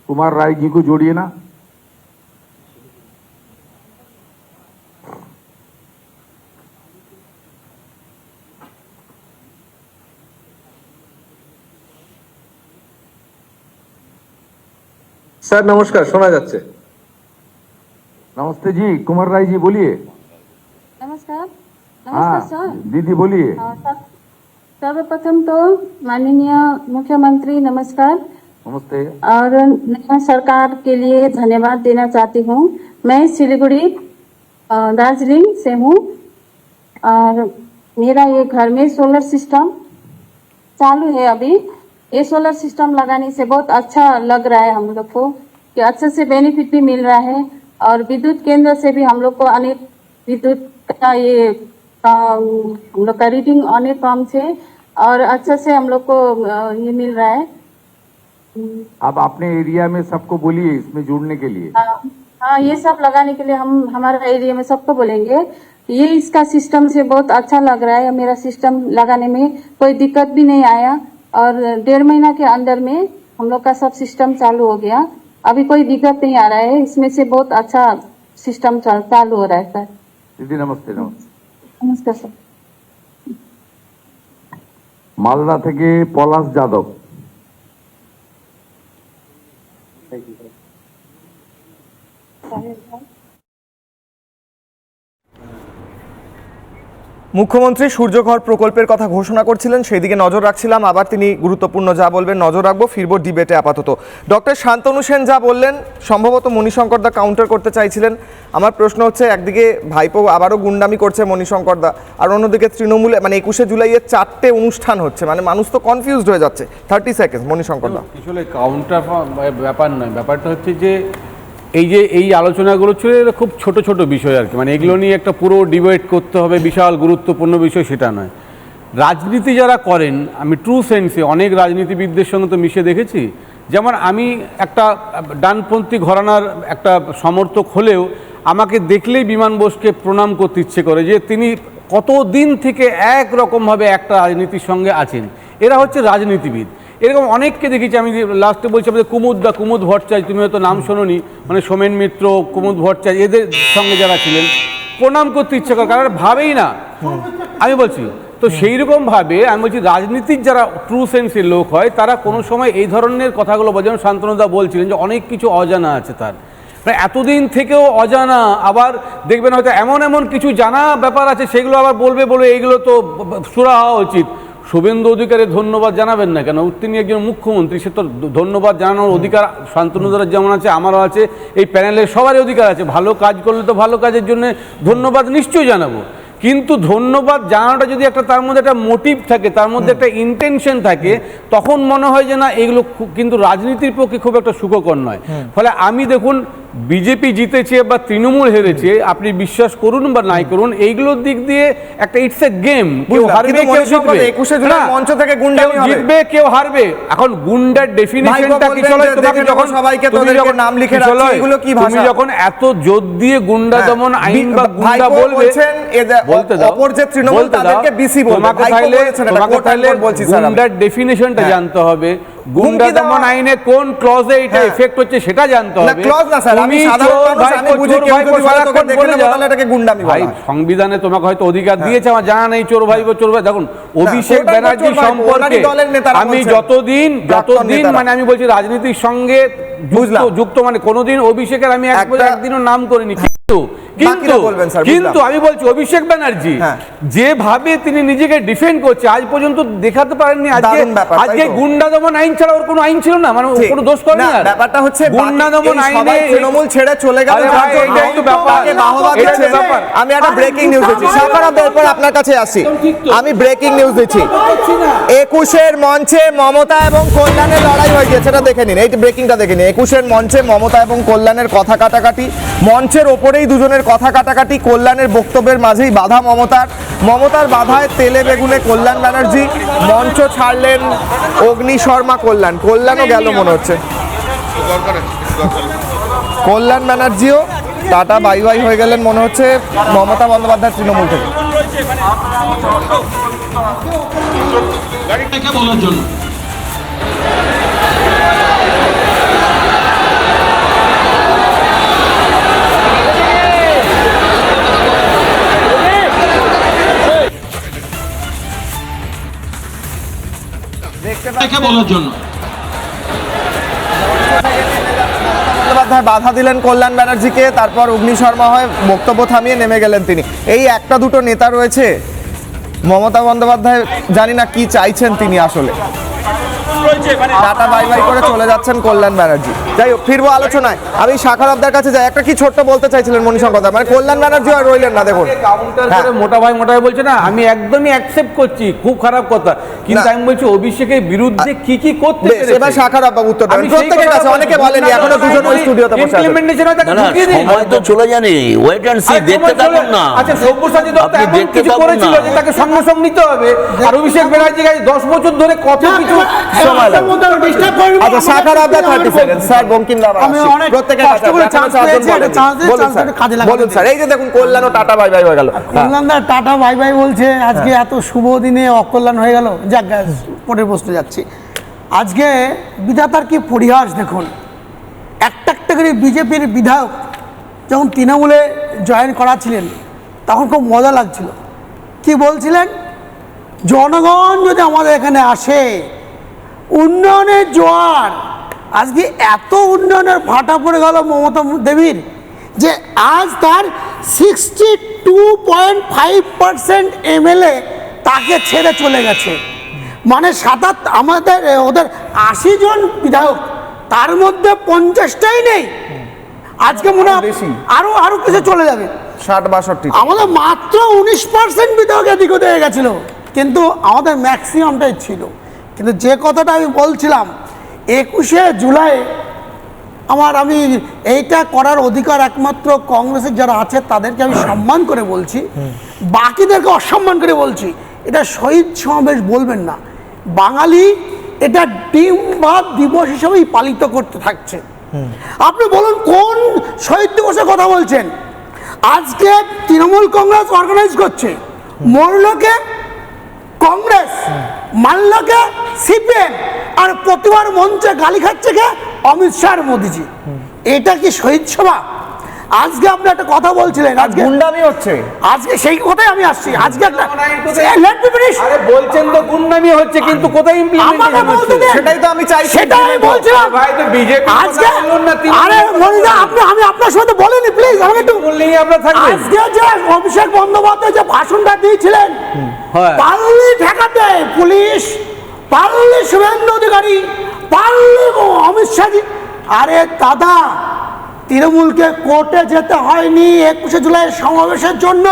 कुमार राय जी को जोड़िए ना। স্যার নমস্কার, শোনা যাচ্ছে। नमस्ते जी, कुमार राय जी बोलिए। नमस्कार। हाँ सर। दीदी बोलिए। सर्वप्रथम तो माननीय मुख्यमंत्री नमस्कार नमस्ते। और नया सरकार के लिए धन्यवाद देना चाहती हूँ। मैं सिलीगुड़ी दार्जिलिंग से हूँ और मेरा ये घर में सोलर सिस्टम चालू है अभी। ये सोलर सिस्टम लगाने से बहुत अच्छा लग रहा है हम लोग को कि अच्छे से बेनिफिट भी मिल रहा है और विद्युत केंद्र से भी हम लोग को अनेक विद्युत का ये हम लोग का रीडिंग अनेक कम थे और अच्छे से हम लोग को ये मिल रहा है। अब अपने एरिया में सबको बोलिए इसमें जुड़ने के लिए। हाँ, ये सब लगाने के लिए हम हमारा एरिया में सबको बोलेंगे। ये इसका सिस्टम से बहुत अच्छा लग रहा है। मेरा सिस्टम लगाने में कोई दिक्कत भी नहीं आया और 1.5 महीना के अंदर में हम लोग का सब सिस्टम चालू हो गया। अभी कोई दिक्कत नहीं आ रहा है। इसमें से बहुत अच्छा सिस्टम चालू हो रहा है सर। दीदी नमस्ते। नमस्ते। नमस्कार सर। मालदा থেকে পলাশ যাদব। মুখ্যমন্ত্রী সূর্যঘর প্রকল্পের কথা ঘোষণা করছিলেন, সেই দিকে নজর রাখছিলাম। আবার তিনি গুরুত্বপূর্ণ যা বলবেন নজর রাখবো, ফিরবো ডিবেটে। আপাতত ডক্টর শান্তনু সেন যা বললেন সম্ভবত মণিশঙ্কর দা কাউন্টার করতে চাইছিলেন। আমার প্রশ্ন হচ্ছে, একদিকে ভাইপো আবারও গুন্ডামি করছে মণিশঙ্কর দা, আর অন্যদিকে তৃণমূলে মানে 21শে জুলাইয়ের 4টে অনুষ্ঠান হচ্ছে, মানে মানুষ তো কনফিউজড হয়ে যাচ্ছে। 30 সেকেন্ড মণিশঙ্কর দা। আসলে কাউন্টার ব্যাপার নয়, ব্যাপারটা হচ্ছে যে এই আলোচনাগুলো ছিল খুব ছোট ছোট বিষয় আর কি, মানে এগুলো নিয়ে একটা পুরো ডিবেট করতে হবে, বিশাল গুরুত্বপূর্ণ বিষয় সেটা নয়। রাজনীতি যারা করেন, আমি ট্রু সেন্সে অনেক রাজনীতিবিদদের সঙ্গে তো মিশে দেখেছি। যেমন আমি একটা ডানপন্থী ঘরানার একটা সমর্থক হলেও আমাকে দেখলেই বিমান বোসকে প্রণাম করতে ইচ্ছে করে, যে তিনি কতদিন থেকে একরকমভাবে একটা রাজনীতির সঙ্গে আছেন। এরা হচ্ছে রাজনীতিবিদ। এরকম অনেককে দেখেছি। আমি লাস্টে বলছি আমাদের কুমুদ ভট্টাচার্য, তুমি হয়তো নাম শোনোনি, মানে সোমেন মিত্র, কুমুদ ভট্টাচার্য, এদের সঙ্গে যারা ছিলেন প্রণাম করতে ইচ্ছে করে, কারণ ভাবেই না। আমি বলছি তো সেই রকমভাবে আমি বলছি রাজনীতির যারা ট্রু সেন্সের লোক হয় তারা কোনো সময় এই ধরনের কথাগুলো বলে। যেমন শান্তনুদা বলছিলেন যে অনেক কিছু অজানা আছে তার, এতদিন থেকেও অজানা, আবার দেখবেন হয়তো এমন কিছু জানা ব্যাপার আছে সেগুলো আবার বলবে এইগুলো তো সুরা হওয়া উচিত। শুভেন্দু অধিকারের ধন্যবাদ জানাবেন না কেন? তিনি একজন মুখ্যমন্ত্রী, সে তো ধন্যবাদ জানানোর অধিকার শান্তনুদার যেমন আছে, আমারও আছে, এই প্যানেলের সবারই অধিকার আছে। ভালো কাজ করলে তো ভালো কাজের জন্য ধন্যবাদ নিশ্চয়ই জানাবো। কিন্তু ধন্যবাদ জানানোটা যদি একটা তার মধ্যে একটা মোটিভ থাকে, তার মধ্যে একটা ইন্টেনশন থাকে, তখন মনে হয় যে না এগুলো কিন্তু রাজনীতির পক্ষে খুব একটা সুখকর নয়। ফলে আমি দেখুন বিজেপি জিতেছে বা তৃণমূল হেরেছে, আপনি বিশ্বাস করুন বা নাই করুন, এইগুলোর দিক দিয়ে একটা ইটস এ গেম, কেউ হারবে কেউ জিতবে, 21শে জুলাই মঞ্চ থেকে গুন্ডামি কেউ হবে, জিতবে কেউ হারবে। এখন গুন্ডার ডেফিনিশনটা কি চলে, তোমাকে যখন সবাইকে তোদেরকে নাম লিখে রাখছি, এগুলো কি ভাষা? তুমি যখন এত জোর দিয়ে গুন্ডা দমন আইন বা গুন্ডা বলবে, বলতে দাও, অপর যে তৃণমূল তাদেরকে বিসি বলবে, তোমাকে তাহলে গুন্ডার ডেফিনিশনটা জানতে হবে, গুন্ডা দমন আইনে কোন ক্লজে এটা এফেক্ট হচ্ছে সেটা জানতে হবে। তুমি চোর ভাইপো সারাক্ষণ বলে যাও, ভাই সংবিধানে তোমাকে হয়তো অধিকার দিয়েছে, আমার জানা নেই চোর ভাইপো চোর ভাই। দেখুন অভিষেক ব্যানার্জি সম্পর্কে আমি যতদিন মানে আমি বলছি রাজনীতির সঙ্গে যুক্ত, মানে কোনোদিন অভিষেকের আমি একদিনও নাম করিনি, কিন্তু আমি বলছি অভিষেক ব্যানার্জি যেভাবে তিনি নিজেকে ডিফেন্ড করছে আজ পর্যন্ত দেখাতে পারেননি। আজকে গুন্ডা দমন আইন ছাড়া ওর কোনো আইন ছিল না, মানে কোনো দোষ করেনি। আর ব্যাপারটা হচ্ছে গুন্ডা দমন আইনে তৃণমূল ছেড়ে চলে গেল। আমি একটা ব্রেকিং নিউজ দিচ্ছি, এরপর আপনার কাছে আসি। আমি ব্রেকিং নিউজ দিচ্ছি, 21-এর মঞ্চে মমতা এবং কল্যাণের লড়াই হয়ে গেছে, এটা দেখে নিন, এই ব্রেকিংটা দেখে নিন। 21-এর মঞ্চে মমতা এবং কল্যাণের কথা কাটাকাটি, মঞ্চের ওপরেই দুজনের কথা কাটাকাটি, কল্যাণের বক্তব্যের মাঝেই বাধা মমতার বাধায় তেলে বেগুনে কল্যাণ ব্যানার্জি, মঞ্চ ছাড়লেন অগ্নি শর্মা কল্যাণও গেল মনে হচ্ছে, কল্যাণ ব্যানার্জিও টাটা বাই বাই হয়ে গেলেন মনে হচ্ছে মমতা বন্দ্যোপাধ্যায় তৃণমূল থেকে। বলার জন্য বলার জন্য বাধা দিলেন কল্যাণ ব্যানার্জিকে, তারপর অগ্নি শর্মা হয়ে বক্তব্য থামিয়ে নেমে গেলেন তিনি। এই একটা দুটো নেতা রয়েছে, মমতা বন্দ্যোপাধ্যায় জানি না কি চাইছেন তিনি আসলে, টাটা বাই বাই করে চলে যাচ্ছেন কল্যাণ ব্যানার্জি। যাই হোক, ফিরবো আলোচনায়। আমি শাখারবদার কাছে যাই, একটা কি ছোট্ট বলতে চাইছিলেন মণিশঙ্কর, মানে কল্যাণ ব্যানার্জি আর রইলেন না, দেখুন মোটা ভাই বলছে না, আমি একদমই অ্যাকসেপ্ট করছি, খুব খারাপ কথা, কিন্তু আমি বলছি অভিষেকের বিরুদ্ধে কি কি করতে পেরেছে। এবার শাখারবদা উত্তর দেবেন, প্রত্যেকের কাছে, অনেকে বলেনি, এখনো দুজন ওই স্টুডিওতে বসে আছেন। ইমপ্লিমেন্টেশন হয়, তাকে ঢুকিয়ে দিন, সময় তো চলে যায়নি, ওয়েট এন্ড সি, দেখতে থাকুন না। আচ্ছা সব্যসাচী দত্ত এমন কিছু করেছিল যে তাকে সঙ্গে সঙ্গে নিতে হবে, আর অভিষেক ব্যানার্জি 10 বছর ধরে কত কিছু সময় লাগে। আচ্ছা শাখারবদা 30 সেকেন্ড, স্যার বঙ্কিম দা, আমি অনেক কষ্ট করে চান্স পেয়েছি, এটা চান্স কাজে লাগাতে। বলুন স্যার, এই যে দেখুন কল্যাণ ও টাটা বাই বাই হয়ে গেল, কল্যাণ দা টাটা বাই বাই বলছে, আজকে এত শুভ দিনে অকল্যাণ হয়ে গেল। যাক, পরের প্রশ্নে যাচ্ছি। আজকে বিধাতার কি পরিহাস দেখুন, একটা করে বিজেপির বিধায়ক যখন তৃণমূলে জয়েন করাছিলেন তখন খুব মজা লাগছিল। কি বলছিলেন? জনগণ যদি আমাদের এখানে আসে, উন্নয়নের জোয়ার। আজকে এত উন্নয়নের ভাটা পড়ে গেল মমতা দেবীর যে আজ তার 62.5% এমএলএ তাকে ছেড়ে চলে গেছে। মানে আমাদের ওদের 80 জন বিধায়ক, তার মধ্যে 50টাই নেই। আজকে মনে হয় আরো কিছু চলে যাবে, 60-62। আমাদের মাত্র 19% বিধায়ক এদিক ওদিক হয়ে গেছিল, কিন্তু আমাদের ম্যাক্সিমামটাই ছিল। কিন্তু যে কথাটা আমি বলছিলাম, 21শে জুলাই আমি এইটা করার অধিকার একমাত্র কংগ্রেসের যারা আছে তাদেরকে আমি সম্মান করে বলছি, বাকিদেরকে অসম্মান করে বলছি। এটা শহীদ সমাবেশ বলবেন না, বাঙালি এটা ডিমভাত দিবস হিসেবেই পালিত করতে থাকছে। আপনি বলুন কোন শহীদ দিবসের কথা বলছেন? আজকে তৃণমূল কংগ্রেস অর্গানাইজ করছে, মরলকে কংগ্রেস, মাল্যকে সিপিএম, আর প্রতিবার মঞ্চে গালি খাচ্ছে কে? অমিত শাহ, মোদিজি। এটা কি শহীদ সভা? আজকে আপনি একটা কথা বলছিলেন, আজকে গুন্ডামি হচ্ছে, আজকে সেই কথাই আমি আসছি। আজকে একটা আরে বলছেন তো গুন্ডামি হচ্ছে, কিন্তু কোথায় ইমপ্লিমেন্টেশন হচ্ছে? সেটাই তো আমি চাইছি, সেটাই আমি বলছিলাম। ভাই তো বিজেপি আজকে আরে মনিদা, আমি আপনার সাথে বলিনি, প্লিজ আমাকে একটু বললেই আপনারা থাকবেন। আজকে যে অভিষেক বন্দ্যোপাধ্যায় যে ভাষণটা দিয়েছিলেন, পাল্লি ঠেকাতে পুলিশ, পাল্লি শুভেন্দু অধিকারী, পাল্লি অমিত শাহজি। আরে দাদা, তৃণমূলকে কোর্টে যেতে হয়নি 21শে জুলাই সমাবেশের জন্য।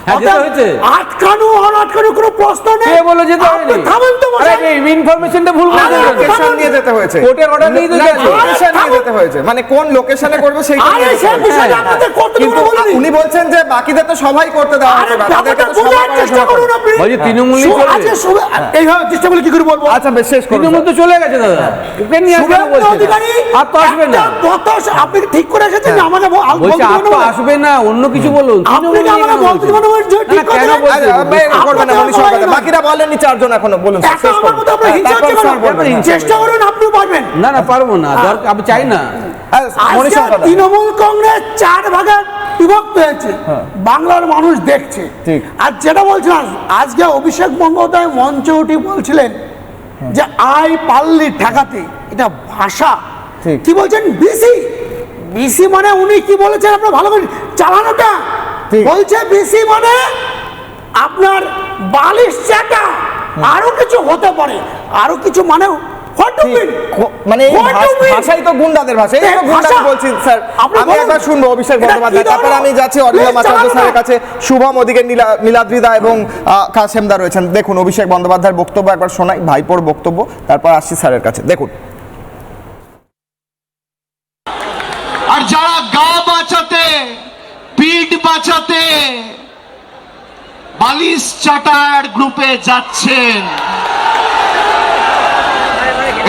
হ্যাঁ, যেতে হয়েছে। আটকানো অনাটকানো কোনো প্রশ্ন নেই। কে বলে যেতে হয়নি? আপনি থামেন তো আরে মশাই। এই ইনফরমেশনটা ভুল করে আরে, দিয়েছেন। লোকেশন নিয়ে যেতে হয়েছে, কোর্টের অর্ডার নিয়ে না, যেতে হয়েছে। লোকেশন নিয়ে যেতে হয়েছে, মানে কোন লোকেশনে করবে সেইটা আরে নিয়ে যেতে সে হয়েছে। বিষয়টা আপনাদের করতে কিন্তু দেবো না বলিনি। উনি বলছেন যে বাকিদের তো সবাই করতে দেওয়া আরে হচ্ছে না, তাদেরকে ব্যাপারটা তো সবাই বোঝার চেষ্টা করার করুন আপনি। বলছি তৃণমূলই চলবে। আজকে এইভাবে চেষ্টা করলে কি করে বলবো? আচ্ছা বেশ, শেষ করুন তৃণমূল তো চলে গেছে দাদা, ওকে নিয়ে আসবে না শুভেন্দু বলছে না। অধিকারী আর তো আসবে না। একটা বতাস আপনি ঠিক করে এসেছেন যে আমাকে বলছে আর তো আসবে না, অন্য কিছু বলুন। আপনি কি আমাকে বলতে পারেন যে ঠিক করে কেন দেবেন? বলছেন? করবেন না, উনি সব কথা। বাকিরা বলেননি চারজন, এখনো বলুন একা শেষ আমার করুন। মতো আপনার হিংসা তারপর হচ্ছে কেন? স্যার বলবেন। চেষ্টা করুন, আপনিও পারবেন। না না পারবো না, দরকার আমি চাই না। মনীষা আজকে কথা। তৃণমূল কংগ্রেস 4 ভাগে বিভক্ত হয়েছে, বাংলার মানুষ দেখছে। ঠিক। আর যেটা বলছিলাম, আজকে অভিষেক বন্দ্যোপাধ্যায় মঞ্চে উঠে বলছিলেন যে আই পাল্লি ঠেকাতে, এটা ভাষা। ঠিক। কি বলছেন? বিসি বিসি মানে উনি কি বলেছেন আপনার ভালো করে চালানোটা ঠিক। বলছে বিসি মানে আপনার বালিশ চাটা, আরো কিছু হতে পারে, আরো কিছু মানে what to mean? মানে এই What to mean? ভাষাই তো গুন্ডাদের ভাষা, এই তো এই গুন্ডাদের ভাষা? বলছি স্যার। আপনি আমি বলুন। একবার শুনবো অভিষেক এটা কি বন্দ্যোপাধ্যায়, তারপর ধরনের? আমি যাচ্ছি অরিন্দম Please আচার্য চালানো স্যারের না। কাছে। শুভম ওদিকে নীলাদ্রিদা এবং কাসেমদা রয়েছেন। দেখুন অভিষেক বন্দ্যোপাধ্যায়ের বক্তব্য একবার শোনাই, ভাইপোর বক্তব্য, তারপর আসছি স্যারের কাছে। দেখুন। আর যারা গা বাঁচাতে, পিঠ বাঁচাতে বালিশ চাটার গ্রুপে যাচ্ছেন,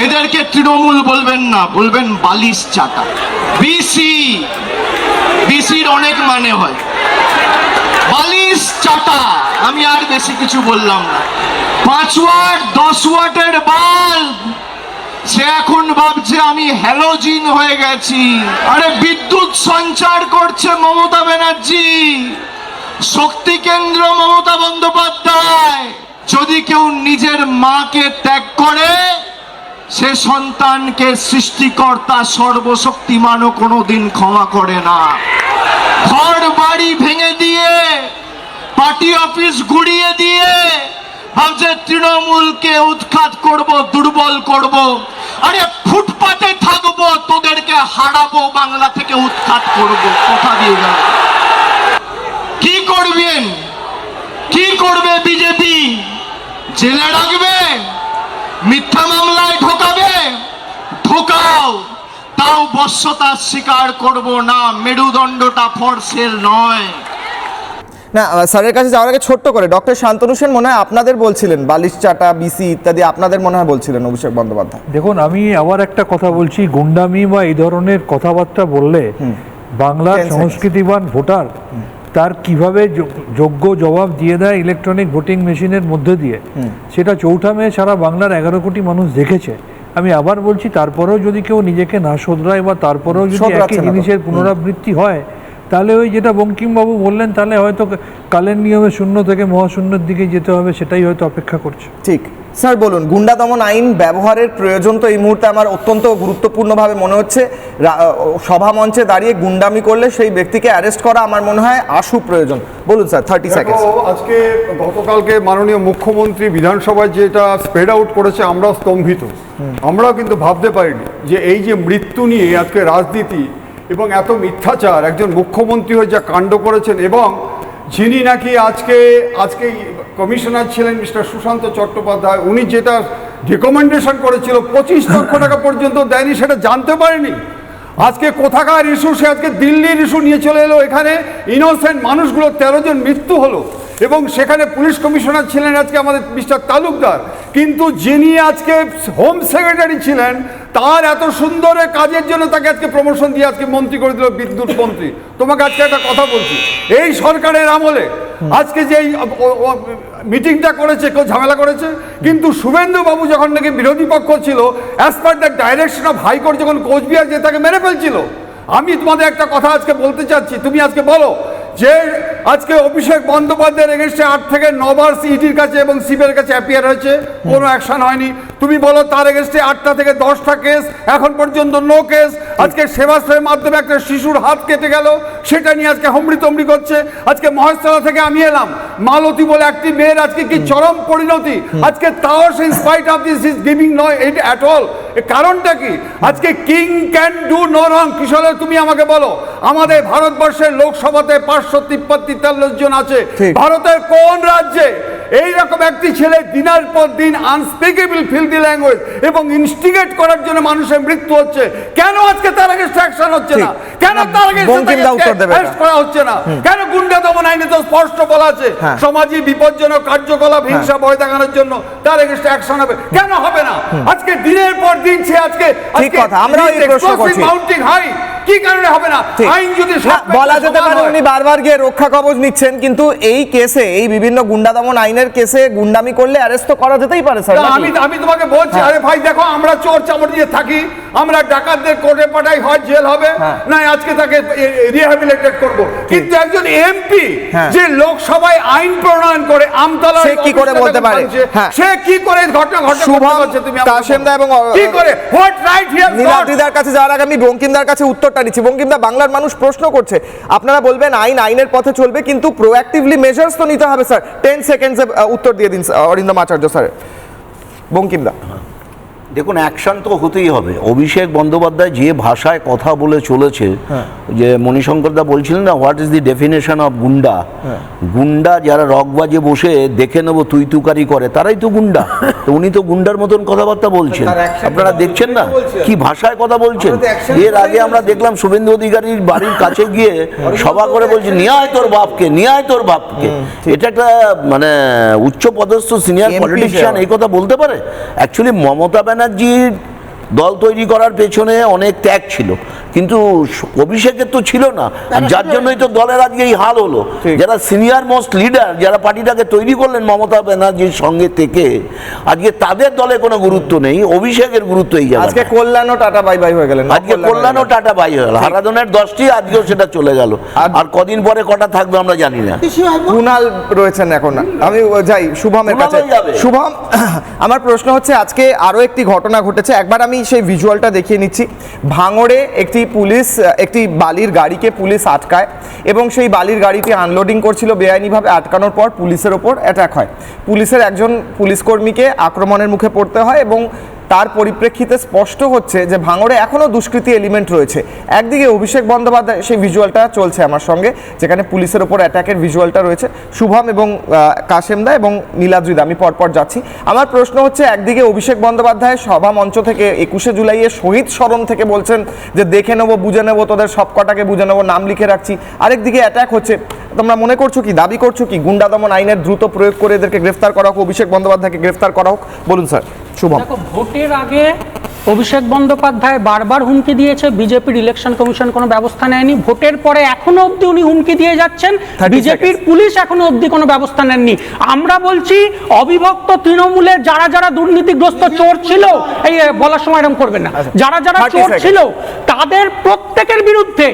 এদেরকে তৃণমূল বলবেন না, বলবেন বালিশ চাটা। বিসির অনেক মানে হয়। বালিশ চাটা, আমি আর বেশি কিছু বললাম না। 5 ওয়াট 10 ওয়াটের বাল্ব, সে এখন ভাবছে আমি হ্যালোজিন হয়ে গেছি। আরে বিদ্যুৎ সঞ্চার করছে মমতা ব্যানার্জি, শক্তি কেন্দ্র মমতা বন্দ্যোপাধ্যায়। যদি কেউ নিজের মাকে ত্যাগ করে, সে সন্তানকে সৃষ্টিকর্তা সর্বশক্তিমানও কোনোদিন ক্ষমা করে না। ঘর বাড়ি ভেঙে দিয়ে, পার্টি অফিস গুড়িয়ে দিয়ে ভাবছে তৃণমূলকে উৎখাত করব, দুর্বল করব। আরে ফুটপাতে থাকবো, তোদেরকে হারাবো, বাংলা থেকে উৎখাত করব। কথা দিয়ে গেল। কি করবেন? কি করবে বিজেপি? জেলে রাখবে? মিথ্যা মামলায় ঢোকাবে? ঢোকাও, তাও বশ্যতা স্বীকার করব না। মেরুদণ্ডটা ফর সেল নয়। না স্যারের কাছে যাওয়ার আগে ছোট্ট করে ডক্টর শান্তনু সেন মনে হয় আপনাদের বলছিলেন, বালিশ চাটা, বিসি ইত্যাদি আপনাদের মনে হয় বলছিলেন অভিষেক বন্দ্যোপাধ্যায়। দেখুন, আমি আবার একটা কথা বলছি, গুন্ডামি বা এই ধরনের কথাবার্তা বললে বাংলার 10 seconds। সংস্কৃতিবান ভোটার তার কিভাবে যোগ্য জবাব দিয়ে দেয় ইলেকট্রনিক ভোটিং মেশিনের মধ্যে দিয়ে, সেটা চৌঠা মে সারা বাংলার 11 কোটি মানুষ দেখেছে। আমি আবার বলছি, তারপরেও যদি কেউ নিজেকে না শোধরায় বা তারপরেও যদি শোধরাচ্ছে একই না তো। জিনিসের পুনরাবৃত্তি হয়, তাহলে ওই যেটা বঙ্কিমবাবু বললেন, তাহলে হয়তো কালের নিয়মে শূন্য থেকে মহাশূন্যের দিকে যেতে হবে, সেটাই হয়তো অপেক্ষা করছে। ঠিক। স্যার বলুন, গুন্ডা দমন আইন ব্যবহারের প্রয়োজন তো এই মুহূর্তে আমার অত্যন্ত গুরুত্বপূর্ণভাবে মনে হচ্ছে। সভা মঞ্চে দাঁড়িয়ে গুন্ডামি করলে সেই ব্যক্তিকে অ্যারেস্ট করা আমার মনে হয় আশু প্রয়োজন। বলুন স্যার, 30 সেকেন্ড। আজকে গতকালকে মাননীয় মুখ্যমন্ত্রী বিধানসভায় যেটা স্প্রেড আউট করেছে, আমরা স্তম্ভিত। আমরাও কিন্তু ভাবতে পারিনি যে এই যে মৃত্যু নিয়ে আজকে রাজনীতি এবং এত মিথ্যাচার, একজন মুখ্যমন্ত্রী হয়ে যা কাণ্ড করেছেন, এবং যিনি নাকি আজকে কমিশনার ছিলেন মিস্টার সুশান্ত চট্টোপাধ্যায়, উনি যেটা রেকমেন্ডেশন করেছিল 25 লক্ষ টাকা পর্যন্ত দেয়নি, সেটা জানতে পারেনি। আজকে কোথাকার ইস্যু, সে আজকে দিল্লির ইস্যু নিয়ে চলে এলো এখানে। ইনোসেন্ট মানুষগুলো 13 জন মৃত্যু হলো, এবং সেখানে পুলিশ কমিশনার ছিলেন আজকে আমাদের মিস্টার তালুকদার। কিন্তু যিনি আজকে হোম সেক্রেটারি ছিলেন, তার এত সুন্দর কাজের জন্য তাকে আজকে প্রমোশন দিয়ে আজকে মন্ত্রী করে দিল, বিদ্যুৎ মন্ত্রী। তোমাকে আজকে একটা কথা বলছি, এই সরকারের আমলে আজকে যে মিটিংটা করেছে, কেউ ঝামেলা করেছে, কিন্তু শুভেন্দু বাবু যখন নাকি বিরোধী পক্ষ ছিল, as per the direction of high court, যখন কোচবিহার যে তাকে মেরে ফেলছিল। আমি তোমাদের একটা কথা আজকে বলতে চাচ্ছি, তুমি আজকে বলো যে আজকে অভিষেক বন্দ্যোপাধ্যায়ের এগেনস্টে 8 থেকে 9 বার সিইটির কাছে এবং সিবিআইয়ের কাছে অ্যাপিয়ার হয়েছে, কোনো অ্যাকশন হয়নি। তুমি বলো তার এগেনস্টে 8টা থেকে 10টা কেস, এখন পর্যন্ত নো কেস। আজকে সেবাশ্রয়ের মাধ্যমে একটা শিশুর হাত কেটে গেল, সেটা নিয়ে আজকে হমড়ি করছে। আজকে মহেশতলা থেকে আমি এলাম, মালতী বলে একটি মেয়ের আজকে কি চরম পরিণতি, আজকে তাও সে in spite of this is giving no it at all. কারণটা কি? আজকে king can do no wrong. Kishore, তুমি আমাকে বলো, আমাদের ভারতবর্ষের লোকসভাতে 553 $143 জন আছে। ভারতের কোন রাজ্যে এইরকম একটি ছেলে দিনের পর দিন আনস্পিকেবল ফিল্দি ল্যাঙ্গুয়েজ এবং ইনস্টিগেট করার জন্য মানুষের মৃত্যু হচ্ছে? কেন আজকে তার আগে অ্যাকশন হচ্ছে না? কেন তার আগে অ্যারেস্ট করা হচ্ছে না? কেন গুন্ডা দমন আইনে তো স্পষ্ট বলা আছে সমাজে বিপজ্জনক কার্যকলাপ, হিংসা, ভয় দেখানোর জন্য তার এগেইনস্ট অ্যাকশন হবে। কেন হবে না? আজকে দিনের পর দিন সে আজকে ঠিক কথা, আমরা এই প্রশ্ন করছি মাউন্টিং হাই, কি কারণে হবে না? আইন যদি বলা যেতে পারে উনি বারবার গিয়ে রক্ষা কবচ নিচ্ছেন, কিন্তু এই কেসে, এই বিভিন্ন গুন্ডা দমন আইনের কেসে গুন্ডামি করলে অ্যারেস্ট তো করা যেতেই পারে স্যার। আমি তোমাকে বলছি, আরে ভাই দেখো, আমরা চোর চামড় দিয়ে থাকি, আমরা ডাকাতদের কোর্টে পাঠাই, হয় জেল হবে, না আজকে তাকে রিহ্যাবিলিটেট করব। কিন্তু একজন এমপি যে লোকসভায় আইন প্রণয়ন করে আমতলা, সে কি করে বলতে পারে? সে কি করে ঘটনা ঘটে? তুমি কাশেমদা এবং কি করে হোয়াট রাইট হিয়ার নীলাদ্রিদার কাছে যাওয়ার আগে আমি বঙ্কিমদার কাছে উত্তরটা নিচ্ছি। বঙ্কিমদা, বাংলার মানুষ প্রশ্ন করছে, আপনারা বলবেন আইনের পথে চলবে, কিন্তু প্রোঅ্যাক্টিভলি মেজার্স তো নিতে হবে স্যার। 10 সেকেন্ডসে উত্তর দিয়ে দিন অরিন্দম আচার্য স্যার। বঙ্কিমদা, দেখুন, অ্যাকশন তো হতেই হবে। অভিষেক বন্দ্যোপাধ্যায় যে ভাষায় কথা বলে চলেছে, যে মণিশঙ্করদা বলছিলেন না, what is the definition of গুন্ডা? গুন্ডা যারা রকবাজে বসে দেখে নেবো তুই তুকারি করে, তারাই তো গুন্ডা। তো উনি তো গুন্ডার মতন কথাবার্তা বলছেন, আপনারা দেখছেন না কি ভাষায় কথা বলছেন। এর আগে আমরা দেখলাম শুভেন্দু অধিকারীর বাড়ির কাছে গিয়ে সভা করে বলছে নিয়ে আয় তোর বাপকে, নিয়ে আয় তোর বাপকে। এটা একটা মানে উচ্চ পদস্থ সিনিয়র পলিটিশিয়ান এই কথা বলতে পারে? অ্যাকচুয়ালি মমতা ব্যানার্জির দল তৈরি করার পেছনে অনেক ত্যাগ ছিল, কিন্তু অভিষেকের তো ছিল না, যার জন্যই তো দলের আজকে এই হাল হলো। যারা সিনিয়র মোস্ট লিডার, যারা পার্টিটাকে তৈরি করলেন মমতা ব্যানার্জির সঙ্গে থেকে, আজকে তাদের দলে কোনো গুরুত্ব নেই, অভিষেকের গুরুত্ব এই জায়গায়। আজকে কল্যাণও টাটা বাই বাই হয়ে গেলেন, আজকে কল্যাণও টাটা বাই হয়ে গেল। হারাধনের 10টি, আজকেও সেটা চলে গেল, আর কদিন পরে কটা থাকবে আমরা জানি না। কুণাল রয়েছেন এখন, আমি যাই শুভমের কাছে। শুভম, আমার প্রশ্ন হচ্ছে, আজকে আরো একটি ঘটনা ঘটেছে, একবার আমি সেই ভিজুয়ালটা দেখিয়ে নিচ্ছি। ভাঙড়ে একটি বালির গাড়িকে পুলিশ আটকায় এবং সেই বালির গাড়িটি আনলোডিং করছিল বেআইনিভাবে। আটকানোর পর পুলিশের ওপর অ্যাটাক হয়, পুলিশের একজন পুলিশ কর্মীকে আক্রমণের মুখে পড়তে হয়, এবং তার পরিপ্রেক্ষিতে স্পষ্ট হচ্ছে যে ভাঙড়ে এখনও দুষ্কৃতী এলিমেন্ট রয়েছে। একদিকে অভিষেক বন্দ্যোপাধ্যায়, সেই ভিজুয়ালটা চলছে আমার সঙ্গে, যেখানে পুলিশের ওপর অ্যাটাকের ভিজুয়ালটা রয়েছে। শুভম এবং কাশেমদা এবং নীলাদ্রিদা, আমি পরপর যাচ্ছি। আমার প্রশ্ন হচ্ছে, একদিকে অভিষেক বন্দ্যোপাধ্যায় সভা মঞ্চ থেকে 21শে জুলাইয়ে শহীদ স্মরণ থেকে বলছেন যে দেখে নেবো, বুঝে নেবো, তোদের সব কটাকে বুঝে নেবো, নাম লিখে রাখছি। আরেকদিকে অ্যাটাক হচ্ছে। তোমরা মনে করছো কি, দাবি করছো কি, গুন্ডা দমন আইনের দ্রুত প্রয়োগ করে এদেরকে গ্রেফতার করা হোক, অভিষেক বন্দ্যোপাধ্যায়কে গ্রেফতার করা হোক? বলুন স্যার। শুভম, ভোটের আগে অভিষেক বন্দ্যোপাধ্যায় বারবার হুমকি দিয়েছে, বিজেপির ইলেকশন কমিশন কোনো ব্যবস্থা নেয়নি। ভোটের পরে এখনো অবধি উনি হুমকি দিয়ে যাচ্ছেন, বিজেপির পুলিশ এখনো অবধি কোনো ব্যবস্থা নেননি। আমরা বলছি, অবিভক্ত তৃণমূলে যারা যারা দুর্নীতিগ্রস্ত চোর ছিল, এই বলার সময় এরকম করবেন না, যারা যারা চোর ছিল তাদের প্রত্যেকের বিরুদ্ধে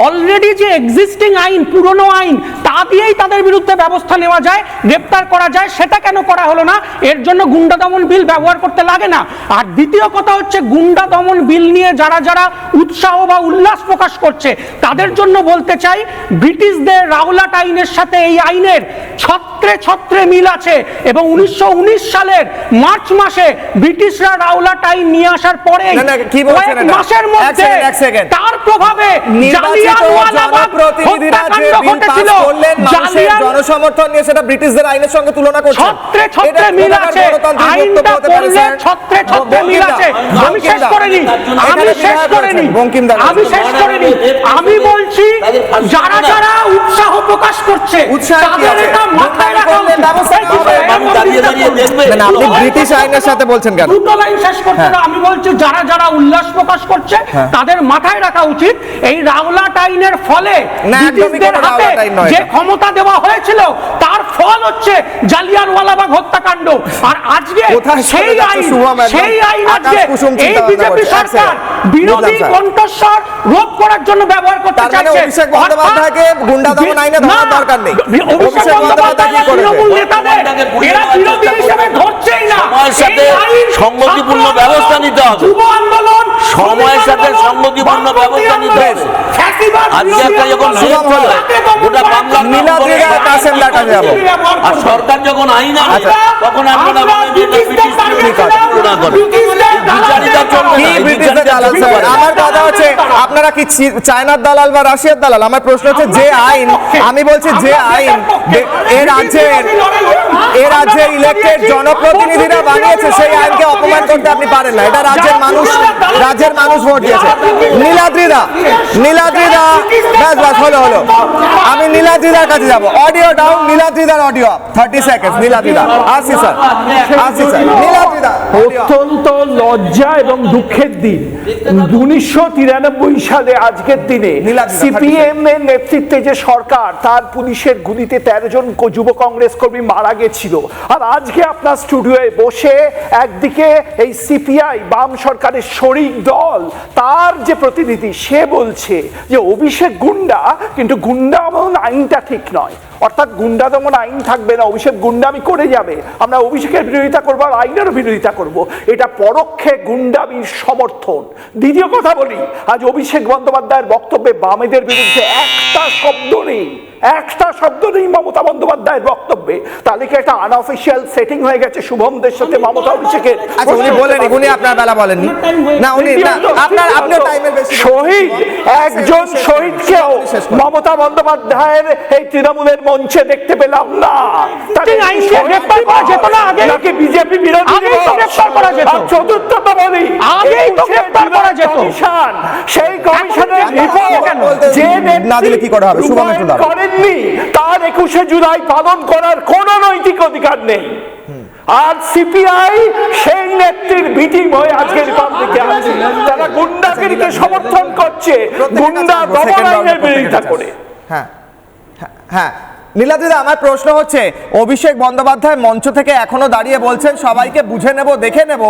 অলরেডি যে এক্সিস্টিং আইন, পুরনো আইন, তা দিয়েই তাদের বিরুদ্ধে ব্যবস্থা নেওয়া যায়, গ্রেপ্তার করা যায়। সেটা কেন করা হলো না? এর জন্য গুন্ডা দমন বিল ব্যবহার করতে লাগে না। আর দ্বিতীয় কথা হচ্ছে, গুন্ডা দমন বিল নিয়ে যারা যারা উৎসাহ বা উল্লাস প্রকাশ করছে তাদের জন্য বলতে চাই, ব্রিটিশদের রাওলাট আইনের সাথে এই আইনের ছত্রে ছত্রে মিল আছে, এবং 1919 সালের মার্চ মাসে ব্রিটিশরা রাওলাট আইন নিয়ে আসার পরে কয়েক মাসের মধ্যে তার প্রভাবে জালিয়ানওয়ালাবাগ হত্যাকাণ্ড ঘটেছিল। জনসমর্থন নিয়ে সেটা ব্রিটিশদের আইনের সঙ্গে তুলনা করছে, ছত্রে ছত্রে মিল আছে, আইনটা পড়লে ছত্রে ছত্রে মিল আছে। আমি শেষ করিনি, আমি বলছি, যারা যারা উৎসাহ প্রকাশ করছে তাদের এটা মাথায় রাখা উচিত। আপনি ব্রিটিশ আইনের সাথে বলছেন কেন? দুটো লাইন শেষ করতে হবে। আমি বলছি, যারা যারা উল্লাস প্রকাশ করছে তাদের মাথায় রাখা উচিত, এই রাওলাট আইনের ফলে ব্রিটিশদের হাতে যে ক্ষমতা দেওয়া হয়েছিল তার ফল হচ্ছে জালিয়ানওয়ালাবাগ হত্যাকাণ্ড। আর আজকে সেই আইন আজকে এই বিজেপি সরকার বিরোধী কণ্ঠস্বর রোধ করার জন্য ব্যবহার করতে চাইছে। অভিষেক বন্দ্যোপাধ্যায়কে গুন্ডা দমন আইনে ধরার দরকার নেই। অভিষেক বন্দ্যোপাধ্যায় তৃণমূল নেতাদের এরা বিরোধী হিসেবে ধরছেই না। সময়ের সাথে সংগতিপূর্ণ ব্যবস্থা নিতে হবে, যুব আন্দোলন সময়ের সাথে সংগতিপূর্ণ ব্যবস্থা নিতে হবে। আজকে একটা যখন গোটা বাংলা আর সরকার যখন আইন আনে, তখন আপনারা আমার কথা হচ্ছে, আপনারা আমরা কি চায়নার দালাল বা রাশিয়ার দালাল? আমার প্রশ্ন হচ্ছে যে আইন, আমি বলছি যে আইন এ রাজ্যের ইলেক্টেড জনপ্রতিনিধিরা বানিয়েছে সেই আইনকে অপমান করতে আপনি পারেন না। এটা রাজ্যের মানুষ ভোট দিয়েছে। নীলাদ্রিদা ব্যাস হলো। আমি নীলাদ্রিদার কাছে যাব। অডিও ডাউন, নীলাদ্রিদার অডিও আপ। 30 সেকেন্ড নীলাদ্রিদা। আসি স্যার নীলাদ্রিদা। অত্যন্ত লজ্জা এবং দুঃখের দিন 1993 সালে আজকের দিনে সিপিএম এর নেতৃত্বে যে সরকার, তার পুলিশের গুলিতে 13 জন যুব কংগ্রেস কর্মী মারা গেছিল। আর আজকে আপনার স্টুডিওয়ে বসে একদিকে এই সিপিআই বাম সরকারের শরিক দল, তার যে প্রতিনিধি সে বলছে যে অভিষেক গুন্ডা, কিন্তু গুন্ডা দমন আইনটা ঠিক নয়, অর্থাৎ গুন্ডা দমন আইন থাকবে না, অভিষেক গুন্ডামি করে যাবে, আমরা অভিষেকের বিরোধিতা করবো আর আইনেরও বিরোধিতা করব। এটা পরোক্ষে গুন্ডামির সমর্থন। দ্বিতীয় কথা বলি, আজ অভিষেক বন্দ্যোপাধ্যায়ের বক্তব্যে বামেদের বিরুদ্ধে একটা শব্দ নেই মমতা বন্দ্যোপাধ্যায়ের বক্তব্যে। তাহলে কি একটা আনঅফিশিয়াল সেটিং হয়ে গেছে শুভমদের সাথে মমতা অভিষেকের? উনি বলেন, উনি আপনার বেলা বলেননি না, উনি আপনার টাইমের বেশি। শহীদ একজন শহীদকেও মমতা বন্দ্যোপাধ্যায়ের এই তৃণমূলের মঞ্চে দেখতে পেলাম না। নাকি বিজেপি বিরোধী? চতুর্থত বলি, সেই কমিশনের রিপোর্ট যে না দিলে কি করা হবে? করেননি, তার 21শে জুলাই পালন করার কোন নৈতিক অধিকার নেই। আর সিপিআই সেই নেত্রীর বিটিং হয়ে আজকে রিপাবলিকে আছে, তারা গুন্ডাগিরিকে সমর্থন করছে, গুন্ডা দমন আইনের বিরোধিতা করে। হ্যাঁ নীলাদ্রিদা, আমার প্রশ্ন হচ্ছে, অভিষেক বন্দ্যোপাধ্যায় মঞ্চ থেকে এখনো দাঁড়িয়ে বলছেন সবাইকে বুঝে নেব, দেখে নেব,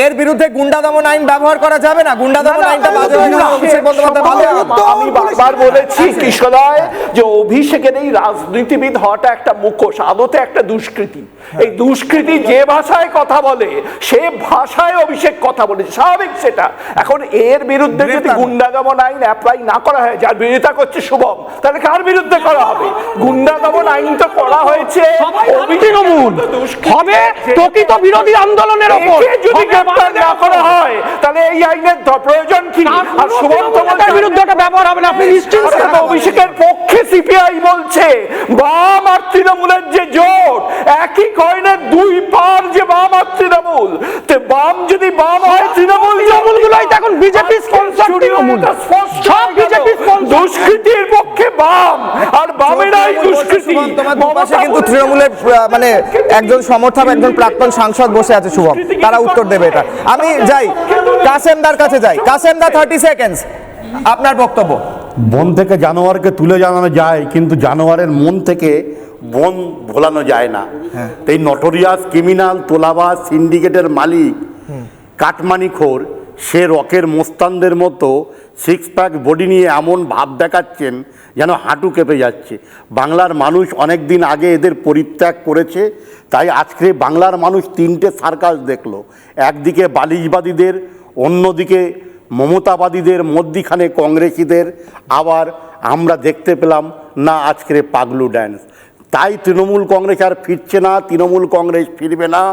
এর বিরুদ্ধে গুন্ডা দমন আইন ব্যবহার করা যাবে না? গুন্ডা দমন আইনটা বাজে হয়ে গেল, অভিষেক বন্দ্যোপাধ্যায় ভালো। আমি বারবার বলেছি কৃষ্ণদয় যে অভিষেকের এই রাজনীতিবিদ হওয়াটা একটা মুখোশ, আদতে একটা দুষ্কৃতি। এই দুষ্কৃতি যে ভাষায় কথা বলে সে ভাষায় অভিষেক কথা বলে, স্বাভাবিক সেটা। এখন এর বিরুদ্ধে যদি গুন্ডা দমন আইন অ্যাপ্লাই না করা হয়, যার বিরোধিতা করছে শুভম, তাহলে কার বিরুদ্ধে করা হবে? গুন্ডা দমন আইন তো করা হয়েছে তৃণমূল হবে প্রকৃত বিরোধী আন্দোলনের উপর। যদি গ্রেফতার না করা হয় তাহলে এই আইনের প্রয়োজন কি? আর শুভম তোমাদের বিরুদ্ধে এটা ব্যবহার হবে না, আপনি নিশ্চিন্ত। অভিষেকের পক্ষে সিপিআই বলছে বাম আর তৃণমূলের যে জোট, একই কয়েনের দুই পার, যে বাম আর তৃণমূল। তো বাম যদি বাম হয়, তৃণমূলগুলোই এখন বিজেপি স্পন্সর, তৃণমূল সব বিজেপি স্পন্সর। দুষ্কৃতির পক্ষে বাম আর বামেরাই দুষ্কৃতি। কিন্তু তৃণমূলের মানে একজন সমর্থক, একজন প্রাক্তন সাংসদ বসে আছে শুভম, তারা উত্তর দেবে এটা। আমি যাই কাসেমদার কাছে যাই। কাসেমদা 30 সেকেন্ড, আপনার বক্তব্য। বন থেকে জানোয়ারকে তুলে জানানো যায়, কিন্তু জানোয়ারের মন থেকে বন ভোলানো যায় না। এই নটোরিয়াস ক্রিমিনাল, তোলাবাজ, সিন্ডিকেটের মালিক, কাটমানিখোর, সে রকের মোস্তানদের মতো 6 প্যাক বডি নিয়ে এমন ভাব দেখাচ্ছেন যেন হাঁটু কেঁপে যাচ্ছে। বাংলার মানুষ অনেক দিন আগে এদের পরিত্যাগ করেছে, তাই আজকে বাংলার মানুষ 3টে সার্কাস দেখলো। একদিকে বালিশবাদীদের, অন্যদিকে মমতাবাদীদের, মধ্যিখানে কংগ্রেসীদের, আবার আমরা দেখতে পেলাম না আজকের পাগলু ড্যান্স। তাই তৃণমূল কংগ্রেস আর ফিরছে না, তৃণমূল কংগ্রেস ফিরবে না,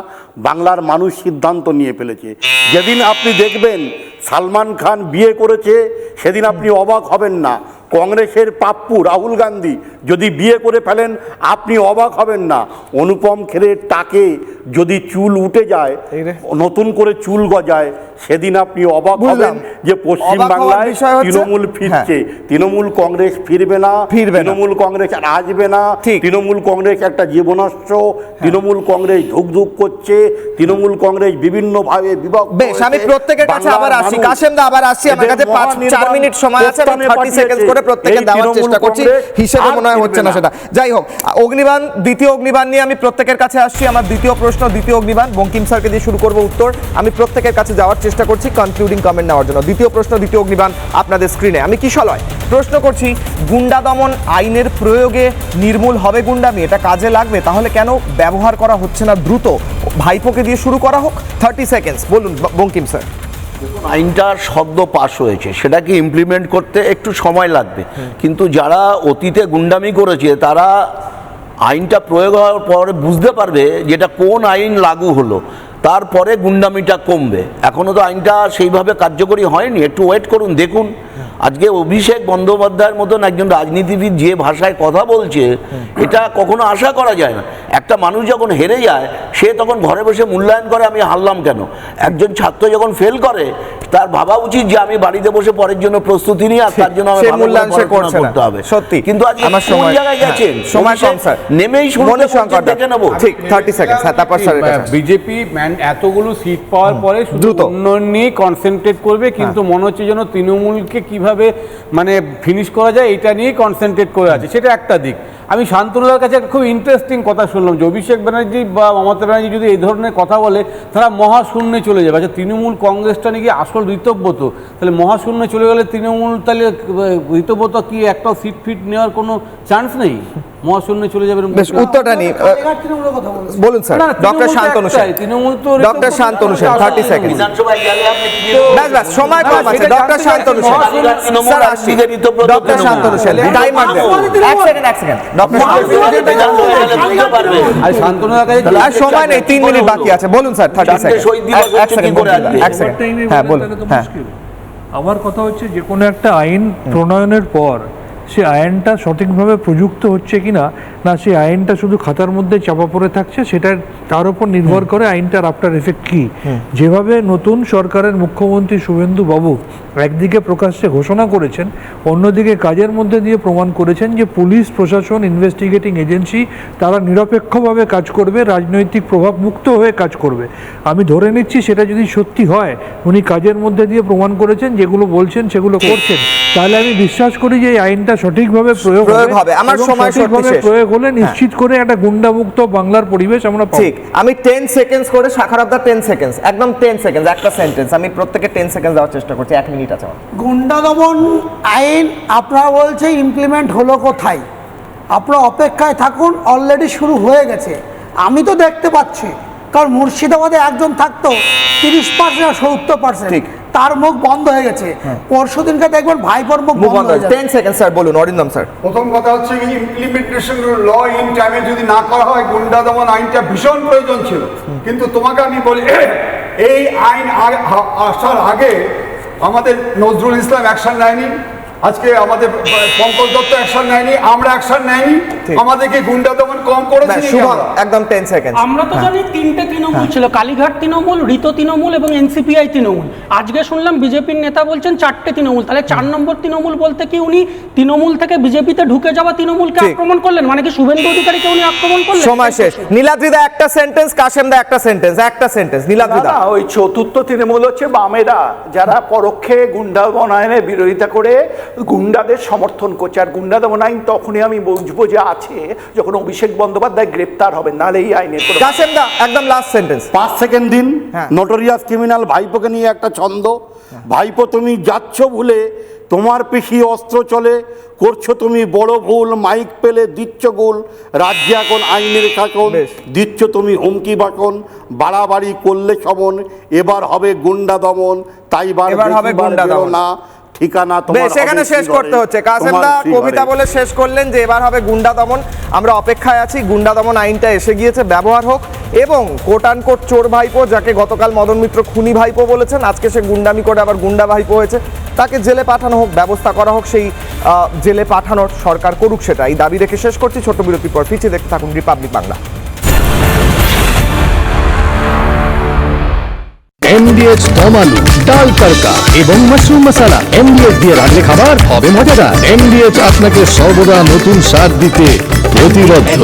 বাংলার মানুষ সিদ্ধান্ত নিয়ে ফেলেছে। যেদিন আপনি দেখবেন সালমান খান বিয়ে করেছে, সেদিন আপনি অবাক হবেন না। কংগ্রেসের পাপ্পু রাহুল গান্ধী যদি বিয়ে করে ফেলেন, আপনি অবাক হবেন না। অনুপম খেরের টাকে যদি চুল উঠে যায়, নতুন করে চুল গজায়, সেদিন আপনি অবাক হবেন যে পশ্চিমবাংলায় তৃণমূল ফিরছে। তৃণমূল কংগ্রেস ফিরবে না, তৃণমূল কংগ্রেস আর আসবে না। তৃণমূল কংগ্রেস একটা জীবনাস্ত্র, তৃণমূল কংগ্রেস ধুকধুক করছে, তৃণমূল কংগ্রেস বিভিন্নভাবে বিভক্ত। বেশ, আমি প্রত্যেকের কাছে আবার আসি। কাসেমদা আবার আসছি, আমার কাছে 4 মিনিট সময় আছে, আমি 30 সেকেন্ড করে প্রত্যেকে দেওয়ার চেষ্টা করছি, হিসেবে মনে হয় হচ্ছে না সেটা। যাই হোক, অগ্নিবাণ, দ্বিতীয় অগ্নিবাণ নিয়ে আমি প্রত্যেকের কাছে আসছি। আমার দ্বিতীয় প্রশ্ন, দ্বিতীয় অগ্নিবাণ বঙ্কিম স্যারকে দিয়ে শুরু করব উত্তর। আমি প্রত্যেকের কাছে যাওয়ার চেষ্টা করছি কনক্লুডিং কমেন্ট নেওয়ার জন্য। দ্বিতীয় প্রশ্ন, দ্বিতীয় অগ্নিবাণ আপনাদের স্ক্রিনে। আমি কিশলয় প্রশ্ন করছি, গুন্ডা দমন আইনের প্রয়োগে নির্মূল হবে গুন্ডামি? এটা কাজে লাগবে? তাহলে কেন ব্যবহার করা হচ্ছে না দ্রুত? ভাইপোকে দিয়ে শুরু করা হোক। 30 সেকেন্ড, বলুন বঙ্কিম স্যার। আইনটার শব্দ পাশ হয়েছে, সেটাকে ইমপ্লিমেন্ট করতে একটু সময় লাগবে, কিন্তু যারা অতীতে গুন্ডামি করেছে তারা আইনটা প্রয়োগ হওয়ার পরে বুঝতে পারবে যেটা কোন আইন লাগু হলো, তারপরে গুন্ডামিটা কমবে। এখনও তো আইনটা সেইভাবে কার্যকরী হয়নি, একটু ওয়েট করুন, দেখুন। আজকে অভিষেক বন্দ্যোপাধ্যায়ের মতন একজন রাজনীতিবিদ যে ভাষায় কথা বলছে, এটা কখনো আশা করা যায় না। একটা মানুষ যখন হেরে যায়, সে তখন ঘরে বসে মূল্যায়ন করে আমি হারলাম কেন। একজন ছাত্র যখন ফেল করে, তার ভাবা উচিত যে আমি বাড়িতে বসে পরের জন্য প্রস্তুতি নিয়ে আর তার জন্য আমার মূল্যায়ন সে করছে করতে হবে। সত্যি, কিন্তু আজকে আমার কোন জায়গায় গেছেন? সময় কম স্যার, নেমেই শুরু দেখে নেবো। ঠিক 30 সেকেন্ড। হ্যাঁ, তারপর স্যার বিজেপি এতগুলো সিট পাওয়ার পরে শুধু উন্নয়ন নিয়ে কনসেন্ট্রেট করবে, কিন্তু মনে হচ্ছে যেন তৃণমূলকে কিভাবে মানে ফিনিশ করা যায় এটা নিয়ে কনসেন্ট্রেট করে আছে। সেটা একটা দিক। আমি শান্তনুদার কাছে একটা খুব ইন্টারেস্টিং কথা শুনলাম যে অভিষেক ব্যানার্জি বা মমতা ব্যানার্জি যদি এই ধরনের কথা বলে তারা মহাশূন্যে চলে যাবে। আচ্ছা, তৃণমূল কংগ্রেসটা নাকি আসল ঋতব্রত, তাহলে মহাশূন্যে চলে গেলে তৃণমূল তাহলে ঋতব্রত কি একটা সিট ফিট নেওয়ার কোনো চান্স নেই? মহাশূন্যে চলে যাবে। বেশ, উত্তরটা নিই, বলুন স্যার। ডক্টর শান্তনু সেন, তৃণমূল তো ডক্টর শান্তনু সেন 30 সেকেন্ড। ব্যাস সমায় কম আছে। ডক্টর শান্তনু সেন, স্যার আসছি। ডক্টর শান্তনু সেন, টাইমার দেন। এক সেকেন্ড। ডক্টর শান্তনুদার কাছে আর সময় নেই, 3 মিনিট বাকি আছে। বলুন স্যার, 30 সেকেন্ড। এক সেকেন্ড। হ্যাঁ বলুন। হ্যাঁ, আমার কথা হচ্ছে যে কোনো একটা আইন প্রণয়নের পর সে আইনটা সঠিকভাবে প্রযুক্ত হচ্ছে কিনা, না সেই আইনটা শুধু খাতার মধ্যে চাপা পড়ে থাকছে, সেটা তার উপর নির্ভর করে আইনটার আফটার এফেক্ট কি। যেভাবে নতুন সরকারের মুখ্যমন্ত্রী শুভেন্দু বাবু একদিকে প্রকাশ্যে ঘোষণা করেছেন, অন্যদিকে কাজের মধ্যে দিয়ে প্রমাণ করেছেন যে পুলিশ প্রশাসন, ইনভেস্টিগেটিং এজেন্সি তারা নিরপেক্ষভাবে কাজ করবে, রাজনৈতিক প্রভাব মুক্ত হয়ে কাজ করবে। আমি ধরে নিচ্ছি সেটা যদি সত্যি হয়, উনি কাজের মধ্যে দিয়ে প্রমাণ করেছেন, যেগুলো বলছেন সেগুলো করছেন, তাহলে আমি বিশ্বাস করি যে এই আইনটা সঠিকভাবে প্রয়োগ হবে। আমার সময় প্রয়োগ হলে নিশ্চিত করে একটা গুন্ডামুক্ত বাংলার পরিবেশ আমরা পাবো। ঠিক, আমি 10 সেকেন্ডস করে শাখার অফ দা 10 সেকেন্ডস, একদম 10 সেকেন্ডস, একটা সেন্টেন্স। আমি প্রত্যেককে 10 সেকেন্ড দেওয়ার চেষ্টা করছি, 1 মিনিট আছে। গুন্ডা দমন আইন আপনারা বলছে ইমপ্লিমেন্ট হলো কোথায়? আপনারা অপেক্ষায় থাকুন, অলরেডি শুরু হয়ে গেছে। আমি তো দেখতে পাচ্ছি, কারণ মুর্শিদাবাদে একজন থাকতো 30% আর 70%, তার মুখ বন্ধ হয়ে গেছে। পরশু দিনকে দেখবেন ভাইপোর মুখ বন্ধ হয়ে যাবে। 10 সেকেন্ড স্যার, বলুন। অরিন্দম স্যার, প্রথম কথা হচ্ছে কি, ইমপ্লিমেন্টেশন ল ইন টাইমে যদি না করা হয়, গুন্ডা দমন আইনটা ভীষণ প্রয়োজন ছিল। কিন্তু তোমাকে আমি বলি, এই আইন আসার আগে আমাদের নজরুল ইসলাম অ্যাকশন নেয়নি, আজকে আমাদের পঙ্কজ দত্ত অ্যাকশন নেয়নি, আমরা অ্যাকশন নেয়নি, আমাদেরকে গুন্ডা দমন কম করেছে। একদম 10 সেকেন্ড। আমরা তো জানি 3টে তৃণমূল ছিল, কালীঘাট তৃণমূল, ঋত তৃণমূল এবং এনসিপিআই তৃণমূল। আজকে শুনলাম বিজেপির নেতা বলছেন 4টে তৃণমূল। তাহলে 4 নম্বর তৃণমূল বলতে কি উনি তৃণমূল থেকে বিজেপিতে ঢুকে যাওয়া তৃণমূলকে আক্রমণ করলেন? মানে কি শুভেন্দু অধিকারীকে উনি আক্রমণ করলেন? সময় শেষ। নীলাদ্রিদা একটা সেন্টেন্স, কাশেমদা একটা সেন্টেন্স, একটা সেন্টেন্স। নীলাদ্রিদা, ওই চতুর্থ তৃণমূল হচ্ছে বামেরা, যারা পরোক্ষে গুন্ডা দমন আইনের বিরোধিতা করে গুন্ডাদের সমর্থন করছে। আর গুন্ডা দমন আইন তখনই আমি বুঝবো যে আছে যখন অভিষেক বন্দ্যোপাধ্যায় গ্রেপ্তার হবে, নাহলে এই আইনের কাশেমদা একদম লাস্ট সেন্টেন্স। 5 সেকেন্ড দিন। নোটোরিয়াস ক্রিমিনাল ভাইপোকে নিয়ে একটা ছন্দ। ভাইপো, তুমি যাচ্ছ ভুলে, তোমার পিঠি অস্ত্র চলে, করছো তুমি বড় ভুল, মাইক পেলে দিচ্ছ গুল, রাজ্যে এখন আইনের শাসন, দিচ্ছ তুমি হুমকি বাটন, বাড়াবাড়ি করলে সমন, এবার হবে গুন্ডা দমন, তাই এবার হবে গুন্ডা দমন না ঠিকানা তোমার। সেখানে শেষ করতে হচ্ছে। কাসেমদা কবিতা বলে শেষ করলেন যে এবার হবে গুন্ডা দমন। আমরা অপেক্ষায় আছি, গুন্ডা দমন আইনটা এসে গিয়েছে, ব্যবহার হোক। এবং কোট আনকোট চোর ভাইপো, যাকে গতকাল মদন মিত্র খুনি ভাইপো বলেছেন, আজকে সে গুন্ডামি করে আবার গুন্ডা ভাইপো হয়েছে, তাকে জেলে পাঠানো হোক, ব্যবস্থা করা হোক। সেই জেলে পাঠানোর সরকার করুক, সেটা এই দাবি রেখে শেষ করছি। ছোট্ট বিরতির পর ফিরছি, দেখতে থাকুন রিপাবলিক বাংলা। MDH দম আলু, ডাল তড়কা এবং মাশরুম মশলা। MDH দিয়ে রান্না খাবার হবে মজাদার। MDH আপনাকে সর্বদা নতুন স্বাদ দিতে প্রতিবদ্ধ।